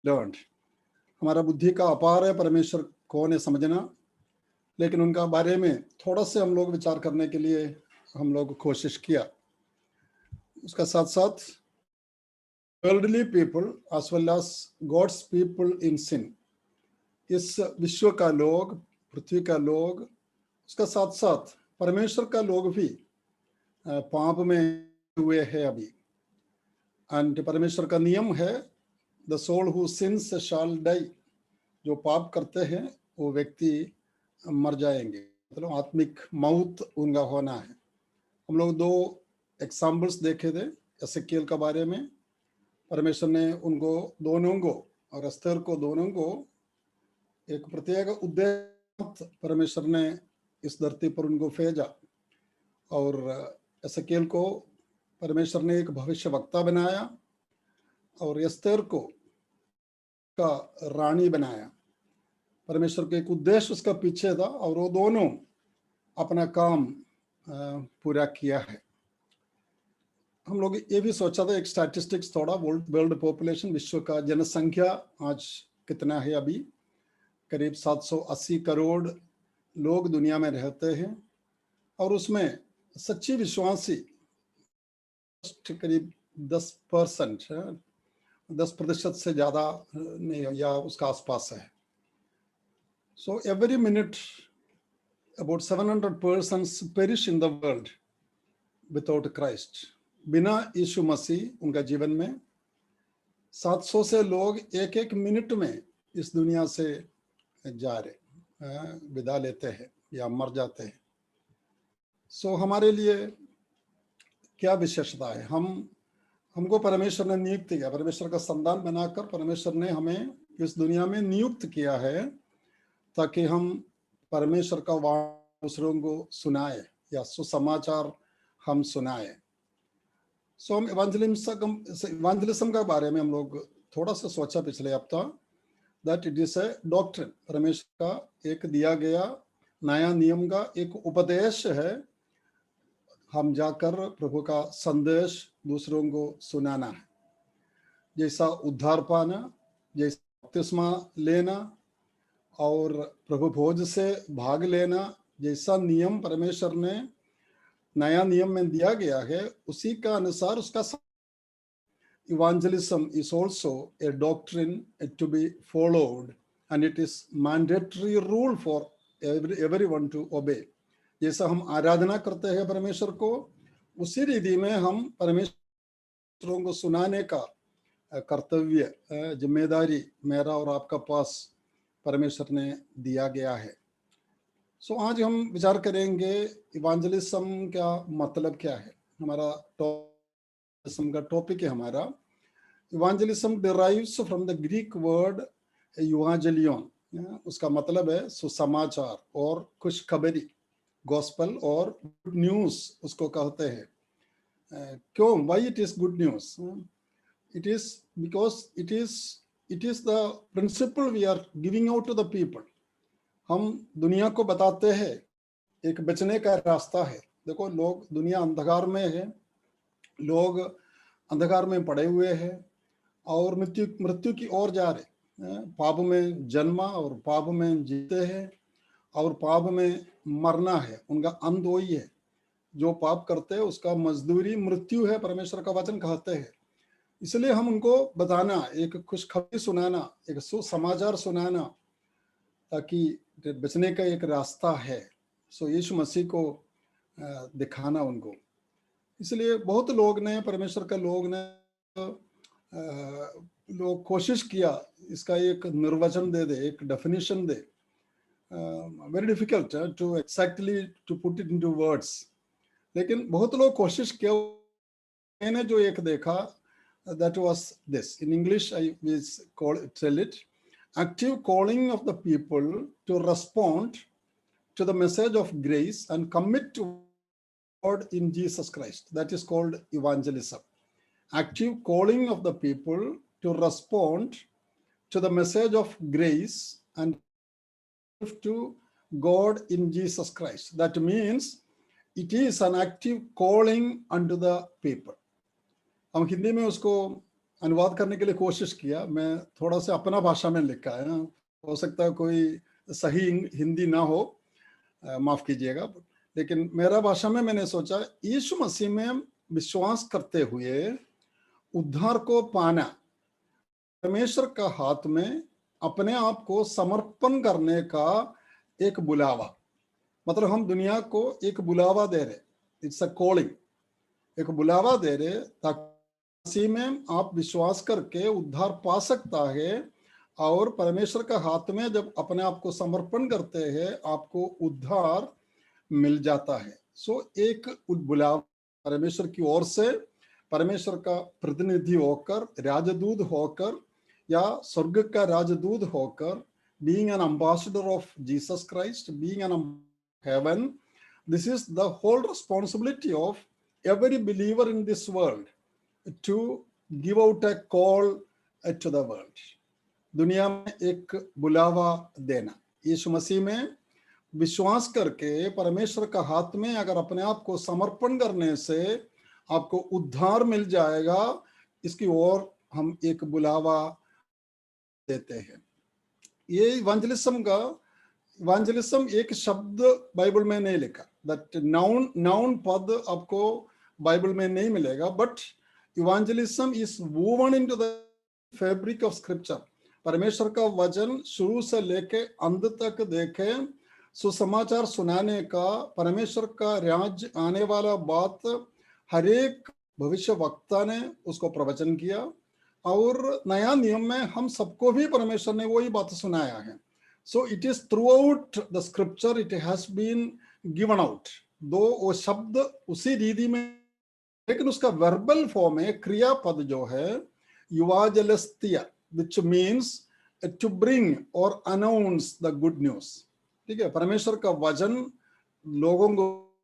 learned. हमारा बुद्धि का अपार है परमेश्वर कौन है समझना, लेकिन उनका बारे में थोड़ा से हम लोग विचार करने के लिए हम लोग कोशिश किया। उसका साथ साथ worldly people as well as god's people in sin, इस विश्व का लोग, पृथ्वी का लोग, उसका साथ साथ परमेश्वर का लोग भी पाप में हुए हैं अभी। एंड परमेश्वर का नियम है the soul who sins shall die, जो पाप करते हैं वो व्यक्ति मर जाएंगे, मतलब आत्मिक मौत उनका होना है। हम लोग दो एग्जाम्पल्स देखे थे एसेकियल के बारे में। परमेश्वर ने उनको दोनों को, और एस्थर को दोनों को एक प्रत्येक उद्देश्य परमेश्वर ने इस धरती पर उनको भेजा। और एसेकियल को परमेश्वर ने एक भविष्य वक्ता बनाया और एस्थर को का रानी बनाया। परमेश्वर के एक उद्देश्य उसका पीछे था और वो दोनों अपना काम पूरा किया है। हम लोग ये भी सोचा था एक स्टैटिस्टिक्स थोड़ा, वर्ल्ड पॉपुलेशन, विश्व का जनसंख्या आज कितना है अभी, करीब 780 करोड़ लोग दुनिया में रहते हैं और उसमें सच्ची विश्वासी करीब 10% से ज़्यादा नहीं या उसका आसपास है। So every minute about 700 persons perish in the world without Christ. बिना यीशु मसीह उनका जीवन में 700 से लोग एक एक मिनट में इस दुनिया से जा रहे, विदा लेते हैं या मर जाते हैं। सो हमारे लिए क्या विशेषता है? हमको परमेश्वर ने नियुक्त किया, परमेश्वर का संतान बनाकर परमेश्वर ने हमें इस दुनिया में नियुक्त किया है ताकि हम परमेश्वर का वाणी दूसरों को सुनाए या सुसमाचार हम सुनाए। सो हम इवांजलिज्म का बारे में हम लोग थोड़ा सा सोचा पिछले हफ्ता, that it is a doctrine, परमेश्वर का एक दिया गया नया नियम का एक उपदेश है। हम जाकर प्रभु का संदेश दूसरों को सुनाना है, जैसा उद्धार पाना, जैसा बपतिस्मा लेना और प्रभु भोज से भाग लेना, जैसा नियम परमेश्वर ने नया नियम में दिया गया है उसी का अनुसार उसका evangelism is also a doctrine to be followed and it is mandatory rule for everyone to obey. जैसा हम आराधना करते हैं परमेश्वर को, उसी रीति में हम परमेश्वरों को सुनाने का कर्तव्य, जिम्मेदारी मेरा और आपका पास परमेश्वर ने दिया गया है। सो आज हम विचार करेंगे इवांजलिज्म का मतलब क्या है। हमारा इवांजलिज्म का टॉपिक है हमारा, evangelism derives from the Greek word euangelion, उसका मतलब है सुसमाचार और खुशखबरी, गॉस्पेल और गुड न्यूज उसको कहते हैं। क्यों? Why it is good news? It is because it is the principle we are giving out to the people. हम दुनिया को बताते हैं एक बचने का रास्ता है। देखो, लोग दुनिया अंधकार में है, लोग अंधकार में पड़े हुए हैं और मृत्यु की ओर जा रहे, पाप में जन्मा और पाप में जीते हैं और पाप में मरना है, उनका अंत वही है। जो पाप करते हैं उसका मजदूरी मृत्यु है, परमेश्वर का वचन कहते हैं। इसलिए हम उनको बताना, एक खुशखबरी सुनाना, एक सुसमाचार सुनाना, ताकि बचने का एक रास्ता है। सो यीशु मसीह को दिखाना उनको। इसलिए बहुत लोग ने, परमेश्वर का लोग ने लोग कोशिश किया इसका एक निर्वचन दे दे, एक डेफिनेशन दे। Very difficult to exactly to put it into words, लेकिन बहुत लोग कोशिश किया। मैंने जो एक देखा, that was this. In English, I will tell it: active calling of the people to respond to the message of grace and commit to God in Jesus Christ. That is called evangelism. Active calling of the people to respond to the message of grace and to God in Jesus Christ. That means it is an active calling unto the people. हम हिंदी में उसको अनुवाद करने के लिए कोशिश किया। मैं थोड़ा सा अपना भाषा में लिखा है, हो सकता है कोई सही हिंदी ना हो, माफ कीजिएगा, लेकिन मेरा भाषा में मैंने सोचा यीशु मसीह में विश्वास करते हुए उद्धार को पाना, परमेश्वर का हाथ में अपने आप को समर्पण करने का एक बुलावा, मतलब हम दुनिया को एक बुलावा दे रहे, इट्स अ कॉलिंग, एक बुलावा दे रहे ताकि मसीह में आप विश्वास करके उद्धार पा सकता है। और परमेश्वर का हाथ में जब अपने आप को समर्पण करते हैं आपको उद्धार मिल जाता है। सो एक बुलावा परमेश्वर की ओर से, परमेश्वर का प्रतिनिधि होकर, राजदूत होकर या स्वर्ग का राजदूत होकर, being an ambassador of Jesus Christ, being an heaven, this is the whole responsibility of every believer in this world to give out a call to the world. दुनिया में एक बुलावा देना, यीशु मसीह में विश्वास करके परमेश्वर का हाथ में अगर अपने आप को समर्पण करने से आपको उद्धार मिल जाएगा, इसकी ओर हम एक बुलावा देते हैं। ये इवांजलिज्म एक शब्द बाइबल में नहीं लिखा, दैट नाउन पद आपको बाइबल में नहीं मिलेगा, but evangelism is woven into the fabric of scripture. परमेश्वर का वचन शुरू से लेके अंत तक देखे, सुसमाचार सुनाने का, परमेश्वर का राज्य आने वाला बात हर एक भविष्य वक्ता ने उसको प्रवचन किया, और नया नियम में हम सबको भी परमेश्वर ने वही बात सुनाया है। So it is throughout the scripture it has been given out, दो वो शब्द उसी रीति में, लेकिन उसका वर्बल फॉर्म है, क्रियापद जो है युवाजलस्तिया, which means to bring or announce the good news। ठीक है, परमेश्वर का वचन लोगों को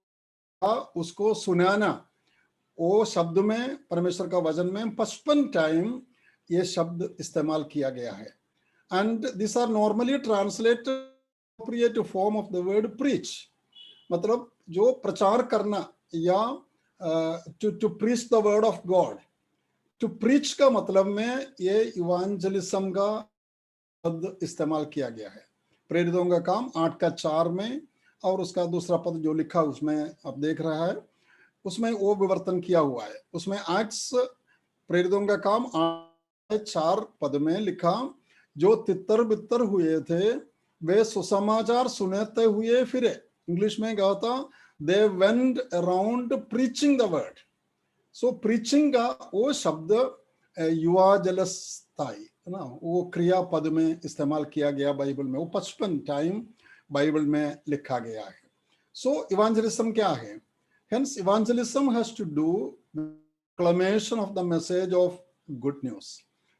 उसको सुनाना, वो शब्द में, परमेश्वर का वचन में 55 टाइम ये शब्द इस्तेमाल किया गया है। And these are normally translated appropriate form of the word preach, मतलब जो प्रचार करना या to preach the word of God, to preach का मतलब में ये इवांजलिज्म का पद इस्तेमाल किया गया है। प्रेरितों का काम 8:4 में, और उसका दूसरा पद जो लिखा उसमें आप देख रहा है, उसमें वो विवर्तन किया हुआ है। उसमें एक्ट्स प्रेरितों का काम 8:4 पद में लिखा, जो तितर बितर हुए थे वे सुसमाचार सुनाते हुए फिरे। इंग्लिश में कहा था they went around preaching the word. So preaching का वो शब्द युवाजलस्ताई है ना, वो क्रिया पद में इस्तेमाल किया गया बाइबल में, वो 55 टाइम बाइबल में लिखा गया है। सो इवांजलिज्म क्या है? Hence evangelism has to do proclamation of the message of good news,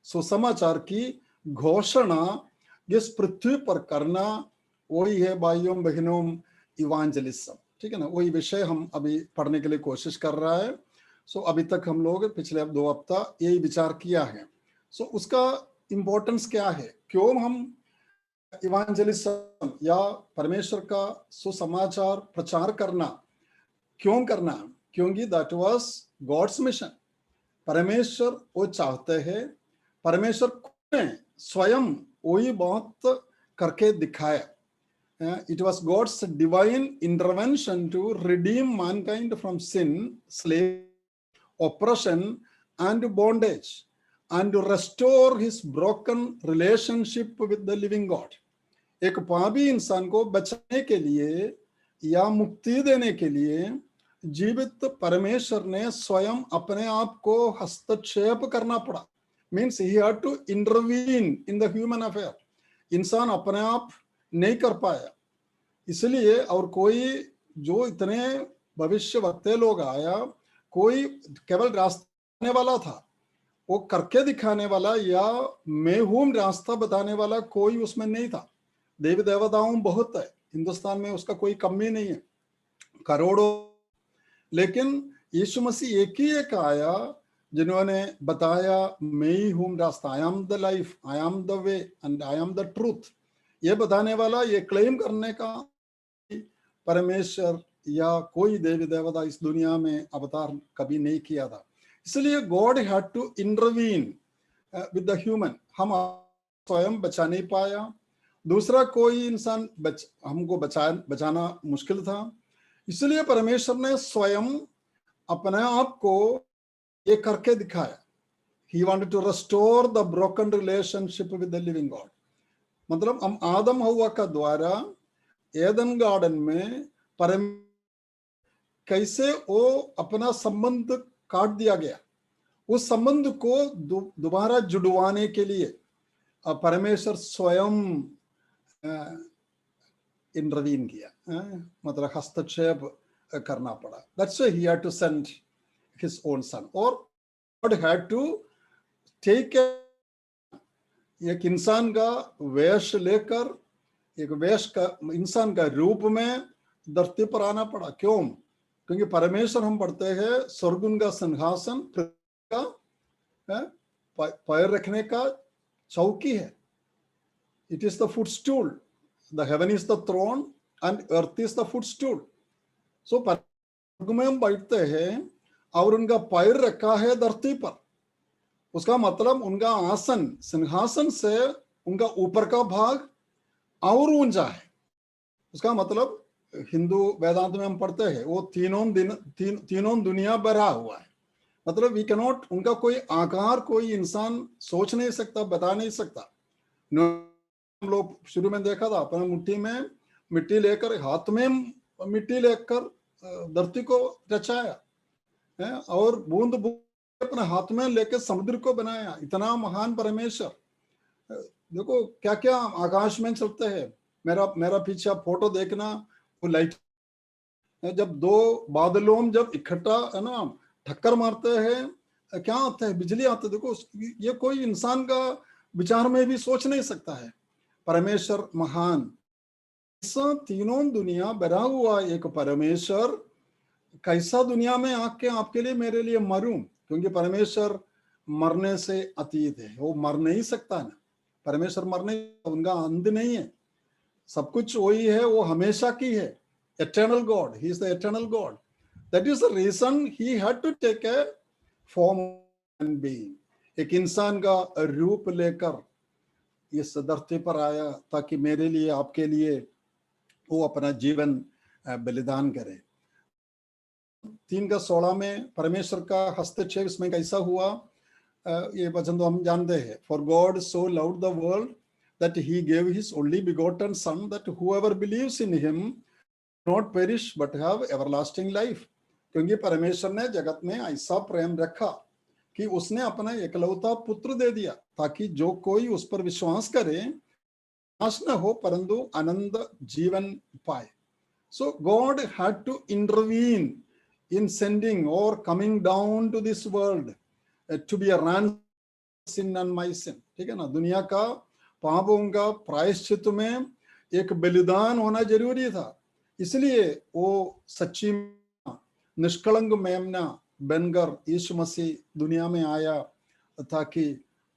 सुसमाचार की घोषणा जिस पृथ्वी पर करना, वही है भाइयों बहनों इवांजलिज्म। ठीक है ना, वही विषय हम अभी पढ़ने के लिए कोशिश कर रहा है। सो अभी तक हम लोग पिछले 2 हफ्ता यही विचार किया है। सो उसका इम्पोर्टेंस क्या है, क्यों हम इवांजलिज्म या परमेश्वर का सुसमाचार प्रचार करना क्यों करना? क्योंकि दैट वाज गॉड्स मिशन। परमेश्वर वो चाहते हैं, परमेश्वर ने स्वयं वही बात करके दिखाया। It was God's divine intervention to redeem mankind from sin, slavery, oppression, and bondage, and to restore his broken relationship with the living God. एक पापी इंसान को बचाने के लिए या मुक्ति देने के लिए जीवित परमेश्वर ने स्वयं अपने आप को हस्तक्षेप करना पड़ा। Means he had to intervene in the human affair. इंसान अपने आप नहीं कर पाया, इसलिए, और कोई जो इतने भविष्य वक्ते लोग आया, कोई केवल रास्ता वाला था, वो करके दिखाने वाला या मैं हूं रास्ता बताने वाला कोई उसमें नहीं था। देवी देवताओं बहुत है हिंदुस्तान में, उसका कोई कमी नहीं है, करोड़ों, लेकिन यीशु मसीह एक ही एक आया जिन्होंने बताया मैं ही हूं रास्ता, I am the life, I am the way and I am the truth. ये बताने वाला, ये क्लेम करने का परमेश्वर या कोई देवी देवता इस दुनिया में अवतार कभी नहीं किया था। इसलिए God had to intervene with the human, हम स्वयं बचा नहीं पाया, दूसरा कोई इंसान हमको बचाना मुश्किल था, इसलिए परमेश्वर ने स्वयं अपने आप को ये करके दिखाया। He wanted to restore the broken relationship with the living God. मतलब हम आदम हव्वा का द्वारा एदन गार्डन में कैसे वो अपना संबंध काट दिया गया, उस संबंध को दोबारा जुड़वाने के लिए परमेश्वर स्वयं इंटरवीन किया, मतलब हस्तक्षेप करना पड़ा। That's why he had to send his own son, or God had to take एक इंसान का वेश लेकर, एक वेश का इंसान का रूप में धरती पर आना पड़ा। क्यों? क्योंकि परमेश्वर, हम पढ़ते हैं, स्वर्ग उनका सिंहासन, का पैर रखने का चौकी है। It is the footstool, the heaven is the throne and earth is the footstool. So स्वर्ग में हम बैठते हैं और उनका पैर रखा है धरती पर, उसका मतलब उनका आसन, सिंहासन से उनका ऊपर का भाग और ऊंचा है। उसका मतलब हिंदू वेदांत में हम पढ़ते हैं वो तीनों दुनिया भरा हुआ है। मतलब वी कैन नॉट, उनका कोई आकार कोई इंसान सोच नहीं सकता, बता नहीं सकता। हम लोग शुरू में देखा था, अपने मुट्ठी में मिट्टी लेकर, हाथ में मिट्टी लेकर धरती को रचाया है, और बूंद बूंद अपने हाथ में लेकर समुद्र को बनाया। इतना महान परमेश्वर। देखो क्या क्या आकाश में चलते हैं। मेरा पीछे फोटो देखना, वो लाइट जब दो बादलों में जब इकट्ठा है ना ठक्कर मारते हैं, क्या आता है? बिजली आता है। देखो ये कोई इंसान का विचार में भी सोच नहीं सकता है। परमेश्वर महान, ऐसा तीनों दुनिया बना हुआ एक परमेश्वर कैसा दुनिया में आके आपके लिए मेरे लिए मरूं, क्योंकि परमेश्वर मरने से अतीत है, वो मर नहीं सकता ना। परमेश्वर मरने, उनका अंत नहीं है, सब कुछ वही है, वो हमेशा की है। eternal God, he is the eternal God. That is the reason he had to take a form and being, एक इंसान का रूप लेकर इस धरती पर आया ताकि मेरे लिए आपके लिए वो अपना जीवन बलिदान करे। 3:16 में परमेश्वर का हस्तक्षेप इसमें कैसा हुआ, ये वचन तो हम जानते हैं। For God so loved the world that he gave his only begotten son, that whoever believes in him not perish but have everlasting life. क्योंकि परमेश्वर ने जगत में ऐसा प्रेम रखा कि उसने अपना एकलौता पुत्र दे दिया, ताकि जो कोई उस पर विश्वास करे नाश न हो परंतु अनंत जीवन पाए। So God had to intervene in sending or coming down to this world to be a ransom sin and my sin. ठीक है ना? दुनिया का पापों का प्रायश्चित में एक बलिदान होना जरूरी था, इसलिए वो सच्ची निष्कलंक मेमना बनकर यीशु मसीह दुनिया में आया ताकि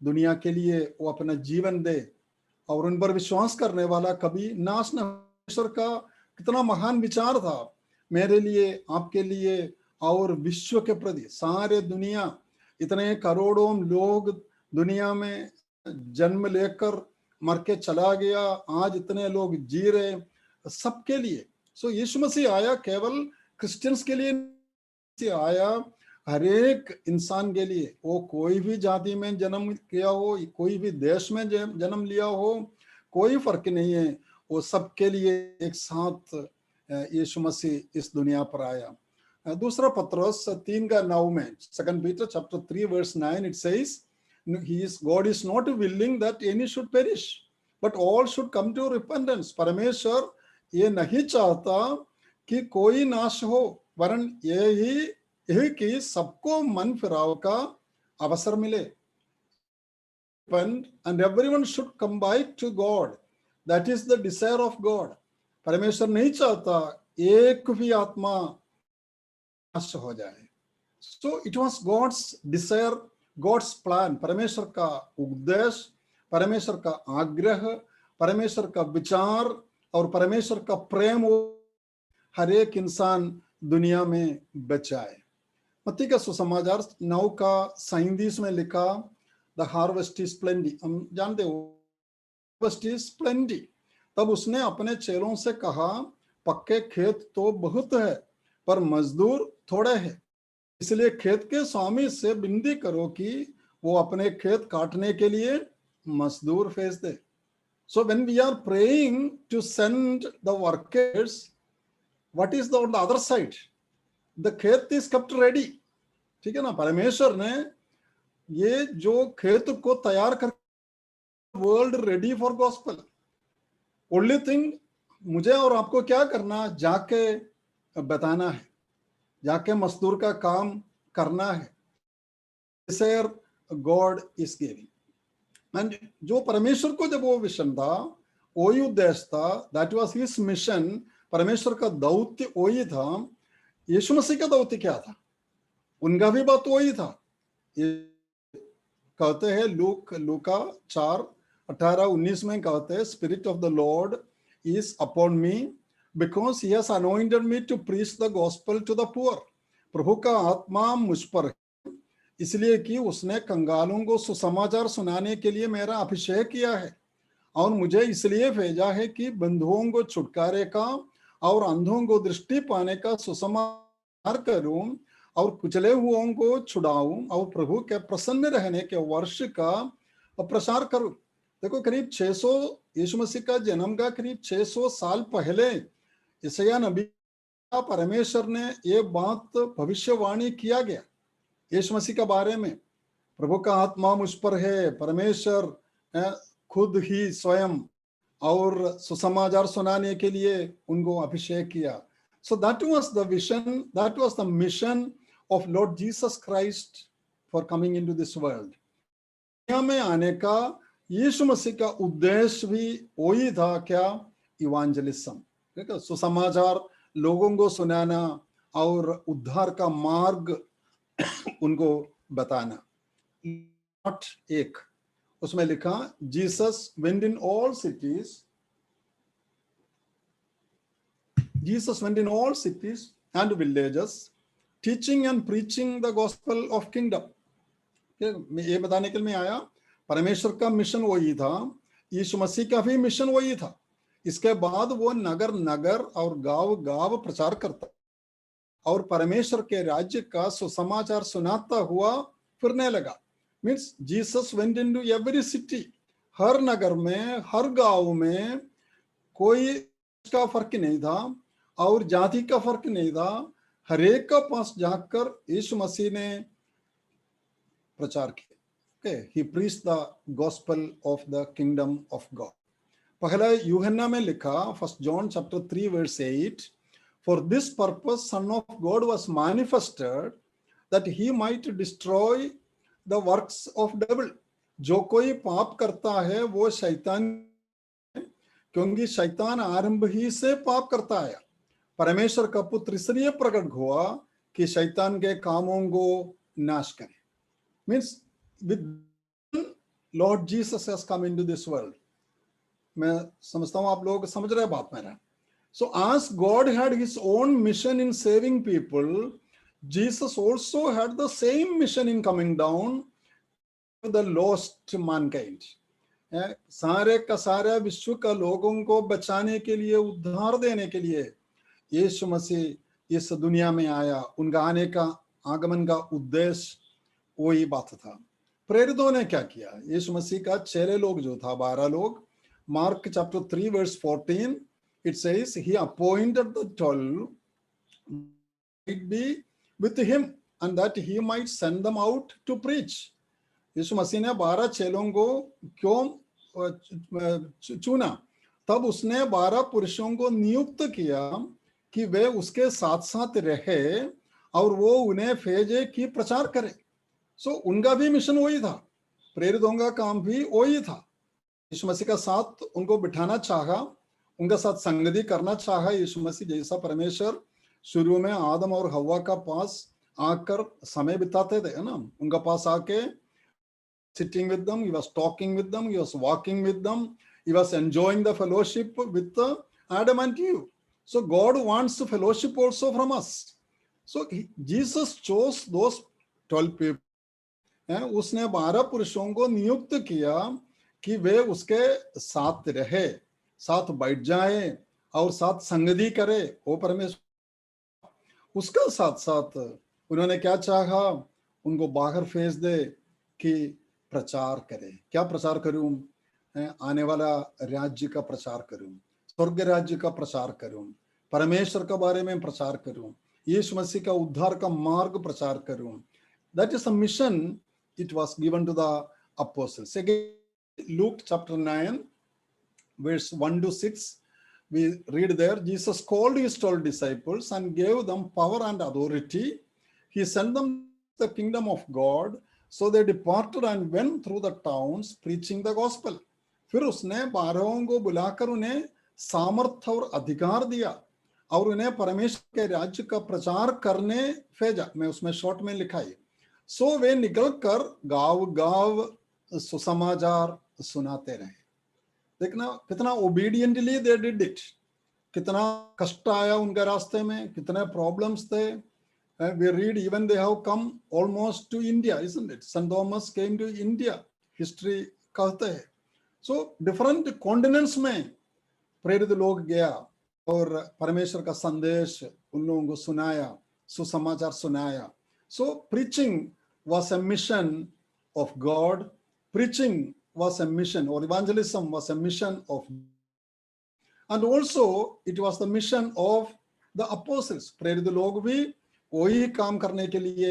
दुनिया के लिए वो अपना जीवन दे और उन पर विश्वास करने वाला कभी नाश न। परमेश्वर का कितना महान विचार था मेरे लिए, आपके लिए और विश्व के प्रति। सारे दुनिया, इतने करोड़ों लोग दुनिया में जन्म लेकर मर के चला गया, आज इतने लोग जी रहे, सबके लिए। सो यीशु मसीह आया केवल क्रिश्चियंस के लिए आया, हर एक इंसान के लिए। वो कोई भी जाति में जन्म किया हो, कोई भी देश में जन्म लिया हो, कोई फर्क नहीं है, वो सबके लिए एक साथ यीशु मसीह इस दुनिया पर आया। दूसरा पत्रोस 3:9 में, 2 Peter chapter 3 verse 9, it says, God is not willing that any should perish, but all should come to repentance. परमेश्वर ये नहीं चाहता कि कोई नाश हो, वरन यही कि सबको मन फिराव का अवसर मिले। And everyone should come back to God. That is the desire of God. परमेश्वर नहीं चाहता एक भी आत्मा नाश हो जाए। So it was God's desire, God's plan, परमेश्वर का उद्देश्य, परमेश्वर का आग्रह, परमेश्वर का विचार और परमेश्वर का प्रेम हर एक इंसान दुनिया में बचाए। मत्ती का सुसमाचार 9:37 में लिखा, द हार्वेस्ट इज प्लेंटी, हम जानते हो हार्वेस्ट इज प्लेंटी। तब उसने अपने चेलों से कहा, पक्के खेत तो बहुत है पर मजदूर थोड़े हैं, इसलिए खेत के स्वामी से विनती करो कि वो अपने खेत काटने के लिए मजदूर भेज दे। So when we are praying to send the workers, what is on the other side? The खेत is kept ready, ठीक है ना। परमेश्वर ने ये जो खेत को तैयार कर world ready for gospel. Only thing मुझे और आपको क्या करना, जाके बताना है, जाके मजदूर का काम करना है। God is giving. एंड जो परमेश्वर को जब वो विजन था, वही उद्देश्य था, दैट वाज हिज मिशन। परमेश्वर का दौत्य वही था। यीशु मसीह का दौत्य क्या था? उनका भी बात वही था। कहते हैं लूका 4:18-19 में कहते हैं, spirit of the lord is upon me because he has anointed me to preach the gospel to the poor. प्रभु का आत्मा मुझ पर है, इसलिए कि उसने कंगालों को सुसमाचार सुनाने के लिए मेरा अभिषेक किया है, और मुझे इसलिए भेजा है कि बंधुओं को छुटकारे का और अंधों को दृष्टि पाने का सुसमाचार करूं, और कुचले हुओं को छुड़ाऊं, और प्रभु के प्रसन्न रहने के वर्ष का प्रचार करूं। देखो, करीब 600 यीशु मसीह का जन्म का करीब 600 साल पहले यशायाह नबी का परमेश्वर ने ये बात भविष्यवाणी किया गया यीशु मसीह के बारे में। प्रभु का आत्मा मुझ पर है, परमेश्वर खुद ही स्वयं और सुसमाचार सुनाने के लिए उनको अभिषेक किया। So that was the vision, that was the mission of Lord Jesus Christ for coming into this world. दुनिया में आने का यीशु मसीह का उद्देश्य भी वही था, क्या? इवांजलिज्म, ठीक है, सुसमाचार लोगों को सुनाना और उद्धार का मार्ग उनको बताना। 8:1 उसमें लिखा, Jesus went in all cities, Jesus went in all cities and villages, teaching and preaching the gospel of kingdom. ये बताने के लिए मैं आया, परमेश्वर का मिशन वही था, यीशु मसीह का भी मिशन वही था। इसके बाद वो नगर नगर और गांव गांव प्रचार करता और परमेश्वर के राज्य का सुसमाचार सुनाता हुआ फिरने लगा। Means Jesus went into every city, हर नगर में, हर गांव में कोई का फर्क नहीं था और जाति का फर्क नहीं था। हर एक का पास जाकर यीशु मसीह ने प्रचार किया। he preached the gospel of the kingdom of God. पहला यूहन्ना में लिखा, 1 John chapter 3 verse 8, for this purpose Son of God was manifested that he might destroy the works of devil. जो कोई पाप करता है वो शैतान, क्योंकि शैतान आरंभ ही से पाप करता है। परमेश्वर का पुत्र इसलिए प्रकट हुआ कि शैतान के कामों को नाश करे। Means with Lord Jesus has come into this world. मैं समझता हूं आप लोग समझ रहे बात मेरा। सो as God had his own mission in saving people, Jesus also had the same mission in coming down to the lost mankind. सारे का सारा विश्व का लोगों को बचाने के लिए, उद्धार देने के लिए यीशु मसीह इस दुनिया में आया। उनका आने का, आगमन का उद्देश्य वही बात था। प्रेरितों ने क्या किया? यीशु मसीह का चेले लोग जो था 12 लोग, Mark chapter 3 verse 14 it says he appointed the 12 might be with him and that he might send them out to preach. यीशु मसीह ने 12 चेलों को क्यों चुना? तब उसने 12 पुरुषों को नियुक्त किया कि वे उसके साथ साथ रहे और वो उन्हें भेजे कि प्रचार करे। सो उनका भी मिशन वही था, प्रेरितों का काम भी वही था। यीशु मसीह का साथ उनको बिठाना चाहा, उनका साथ संगति करना चाहा। यीशु मसीह जैसा परमेश्वर शुरू में आदम और हव्वा का पास आकर समय बिताते थे, है ना, उनका पास आके sitting with them, he was talking with them, he was walking with them, he was enjoying the fellowship with Adam and Eve. So God wants the fellowship also from us. So Jesus chose those 12 people उसने 12 पुरुषों को नियुक्त किया कि वे उसके साथ रहे, साथ बैठ जाए और साथ संगति करे। वो परमेश्वर उसका साथ साथ उन्होंने क्या चाहा, उनको बाहर भेज दे कि प्रचार करे। क्या प्रचार करूं? आने वाला राज्य का प्रचार करूं, स्वर्ग राज्य का प्रचार करूं, परमेश्वर के बारे में प्रचार करूं, यीशु मसीह का उद्धार का मार्ग प्रचार करूं। That is a mission it was given to the apostles. Again, Luke chapter 9 verse 1 to 6, we read there, Jesus called his 12 disciples and gave them power and authority. He sent them the kingdom of God. So they departed and went through the towns preaching the gospel. फिर उसने 12 को बुलाकर उन्हें सामर्थ्य और अधिकार दिया और उन्हें परमेश्वर के राज्य का प्रचार करने भेजा। मैं उसमें शॉर्ट में लिखा है, सो वे निकलकर गांव गांव सुसमाचार सुनाते रहे। देखना कितना ओबीडियंटली दे डिड इट, कितना कष्ट आया उनके रास्ते में, कितने प्रॉब्लम्स थे। we read even they have come almost to India, isn't it? St. Thomas came to India, history कहते हैं। so different continents में प्रेरित लोग गया और परमेश्वर का संदेश उन लोगों को सुनाया, सुसमाचार सुनाया। so preaching was a mission of God. Preaching was a mission, or evangelism was a mission of, and also it was the mission of the apostles. प्रेरित लोग भी वही काम करने के लिए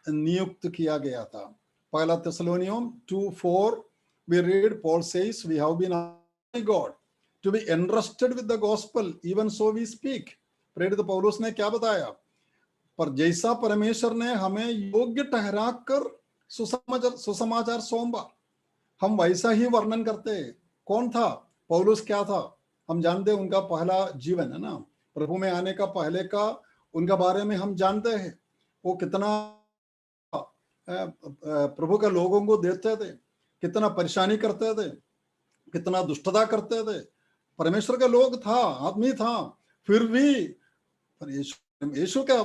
नियुक्त किया गया था। पहला थिस्सलुनीयों 2:4 we read, Paul says, we have been asked by God to be entrusted with the gospel, even so we speak. प्रेरित पौलुस ने क्या बताया? पर जैसा परमेश्वर ने हमें योग्य ठहरा कर सुसमाचार सौंपा, हम वैसा ही वर्णन करते हैं। कौन था पौलुस? क्या था? हम जानते हैं, उनका पहला जीवन है ना, प्रभु में आने का पहले का उनका बारे में हम जानते हैं। वो कितना प्रभु के लोगों को देते थे, कितना परेशानी करते थे, कितना दुष्टता करते थे। परमेश्वर का लोग था, आदमी था, फिर भी यीशु के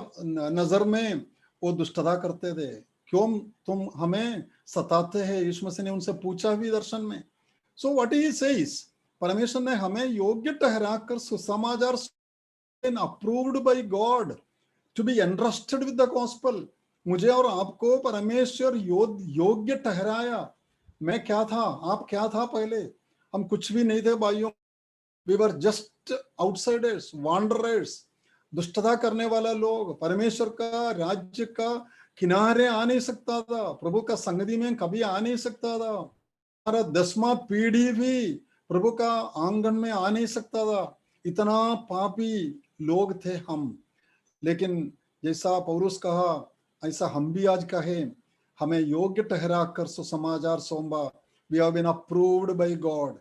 नजर में वो दुष्टता करते थे। क्यों तुम हमें सताते हैं? यीशु मसीह ने उनसे पूछा भी दर्शन में। सो व्हाट ही सेज, परमेश्वर ने हमें योग्य ठहरा कर सुसमाचार, approved by God to be entrusted with the gospel. मुझे और आपको परमेश्वर योग्य ठहराया। मैं क्या था, आप क्या था? पहले हम कुछ भी नहीं थे भाइयों। We were just outsiders, wanderers, दुष्टता करने वाला लोग। परमेश्वर का राज्य का किनारे आ नहीं सकता था, प्रभु का संगति में कभी आ नहीं सकता था। हमारा 10वां पीढ़ी भी प्रभु का आंगन में आ नहीं सकता था। इतना पापी लोग थे हम। लेकिन जैसा पौलुस कहा, ऐसा हम भी आज कहें, हमें योग्य ठहरा कर सुसमाचार सौंपा। We have been approved by God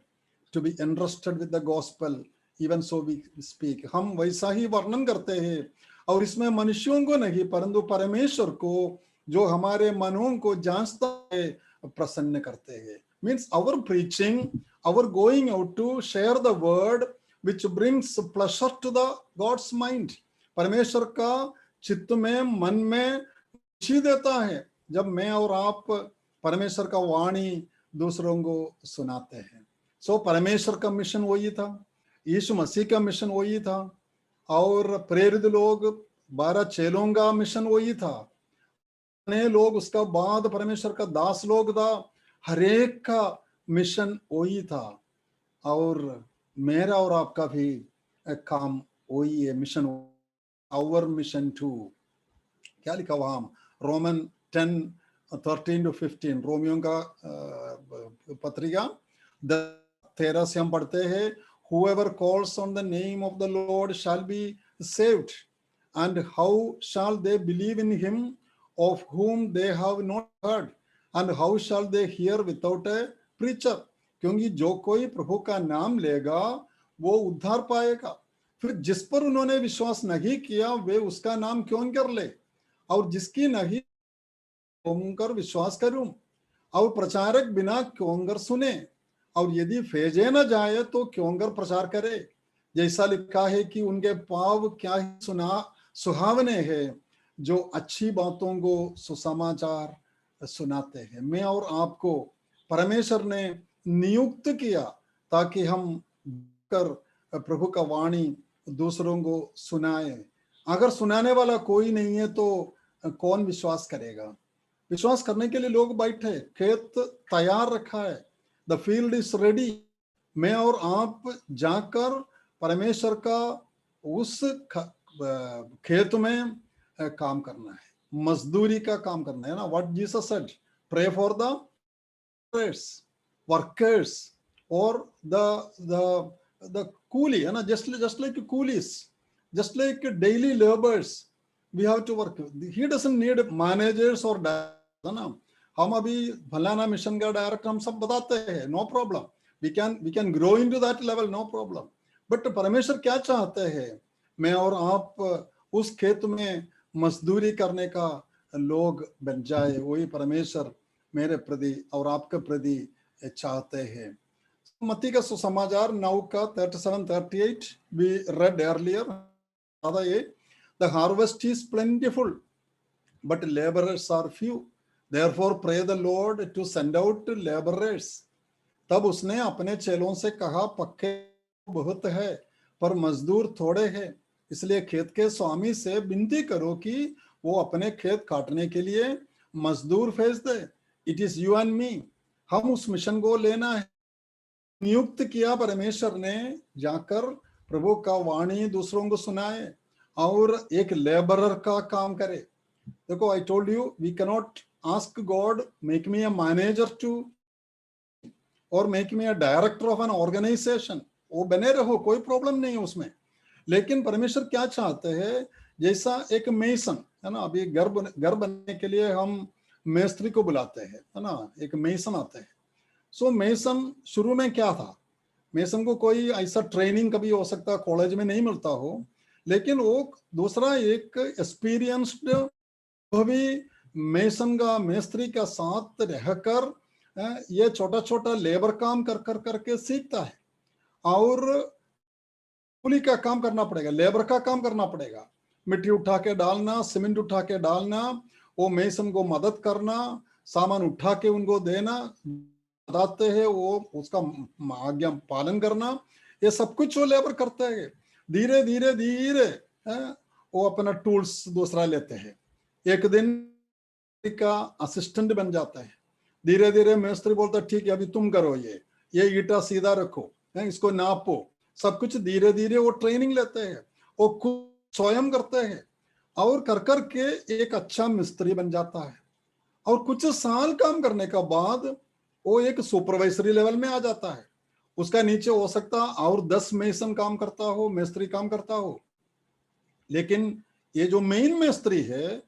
to be entrusted with the gospel, even so we speak. हम वैसा ही वर्णन करते हैं, और इसमें मनुष्यों को नहीं परंतु परमेश्वर को, जो हमारे मनों को जांचता है, प्रसन्न करते हैं। Means our preaching, our going out to share the word which brings pleasure to the God's mind. परमेश्वर का चित्त में, मन में खुशी देता है जब मैं और आप परमेश्वर का वाणी दूसरों को सुनाते हैं। सो परमेश्वर का मिशन वही था, यीशु मसीह का मिशन वही था, और प्रेरित लोग 12 चेलों का मिशन वही था। नए लोग उसका बाद परमेश्वर का दास लोग था, हरेक का मिशन वही था। और मेरा और आपका भी काम वही है, मिशन, आवर मिशन टू। क्या लिखा वहां? रोमन 10:13-15, रोमियो का पत्रिका 13 से हम पढ़ते हैं, whoever calls on the name of the Lord shall be saved, and how shall they believe in him of whom they have not heard, and how shall they hear without a preacher? क्योंकि जो कोई प्रभु का नाम लेगा वो उद्धार पाएगा। फिर जिस पर उन्होंने विश्वास नहीं किया वे उसका नाम क्यों कर ले? और जिसकी नहीं क्यों कर विश्वास करूं? और प्रचारक बिना क्यों कर सुने? और यदि भेजे न जाए तो क्यों कर प्रचार करे? जैसा लिखा है कि उनके पाव क्या ही सुहावने हैं जो अच्छी बातों को सुसमाचार सुनाते हैं। मैं और आपको परमेश्वर ने नियुक्त किया ताकि हम कर प्रभु का वाणी दूसरों को सुनाए। अगर सुनाने वाला कोई नहीं है तो कौन विश्वास करेगा? विश्वास करने के लिए लोग बैठे, खेत तैयार रखा है, द फील्ड इज रेडी। मैं और आप जाकर परमेश्वर का उस खेत में काम करना है, मजदूरी का काम करना है ना। What Jesus said, pray for the workers और द कूली है ना, just like coolies, just like daily labours we have to work. He doesn't need managers और है ना। हम अभी फलाना मिशन का डायरेक्टर हम सब बताते हैं, no problem, we can grow into that level, no problem. But परमेश्वर क्या चाहते हैं? मैं और आप उस खेत में मजदूरी करने का लोग बन जाए। वही परमेश्वर मेरे प्रति और आपके प्रति चाहते हैं। मत्ती का सुसमाचार 9 का 37-38 we read earlier. The harvest is plentiful, but laborers are few. Therefore pray the Lord to send out laborers. तब उसने अपने चेलों से कहा, पक्के बहुत है पर मजदूर थोड़े हैं, इसलिए खेत के स्वामी से विनती करो कि वो अपने खेत काटने के लिए मजदूर भेज दे। It is you and me, हम उस मिशन को लेना है। नियुक्त किया परमेश्वर ने जाकर प्रभु का वाणी दूसरों को सुनाए और एक लेबरर का काम करे। देखो, I told you we cannot ask God make me a manager too और make me a director of an organisation. वो बने रहो, कोई प्रॉब्लम नहीं है उसमें। लेकिन परमेश्वर क्या चाहते हैं? जैसा एक मेसन है ना, अभी घर बनने के लिए हम मेस्त्री को बुलाते हैं, है ना, एक मेसन आते हैं। सो मेसन शुरू में क्या था? मेसन को कोई ऐसा ट्रेनिंग कभी हो सकता कॉलेज में नहीं मिलता हो, लेकिन वो दूसरा एक एक्सपीरियंस्ड अभी मेसन का मेस्त्री का साथ रहकर ये छोटा छोटा लेबर काम कर कर करके सीखता है। और कुली का काम करना पड़ेगा, लेबर का काम करना पड़ेगा, मिट्टी उठा के डालना, सीमेंट उठा के डालना, वो मेसन को मदद करना, सामान उठा के उनको देना, बताते हैं वो उसका आज्ञा पालन करना, ये सब कुछ वो लेबर करते हैं। धीरे धीरे धीरे वो अपना टूल्स दूसरा लेते हैं, एक दिन का असिस्टेंट बन जाता है। धीरे धीरे मिस्त्री बोलता है, ठीक है अभी तुम करो, ये ईटा सीधा रखो, इसको नापो, सब कुछ धीरे धीरे वो ट्रेनिंग लेते हैं, वो खुद स्वयं करते हैं और कर कर के एक अच्छा मिस्त्री बन जाता है। और कुछ साल काम करने का बाद वो एक सुपरवाइजरी लेवल में आ जाता है। उसका नीचे हो सकता और 10 मेसन काम करता हो, मिस्त्री काम करता हो। लेकिन ये जो मेन मिस्त्री है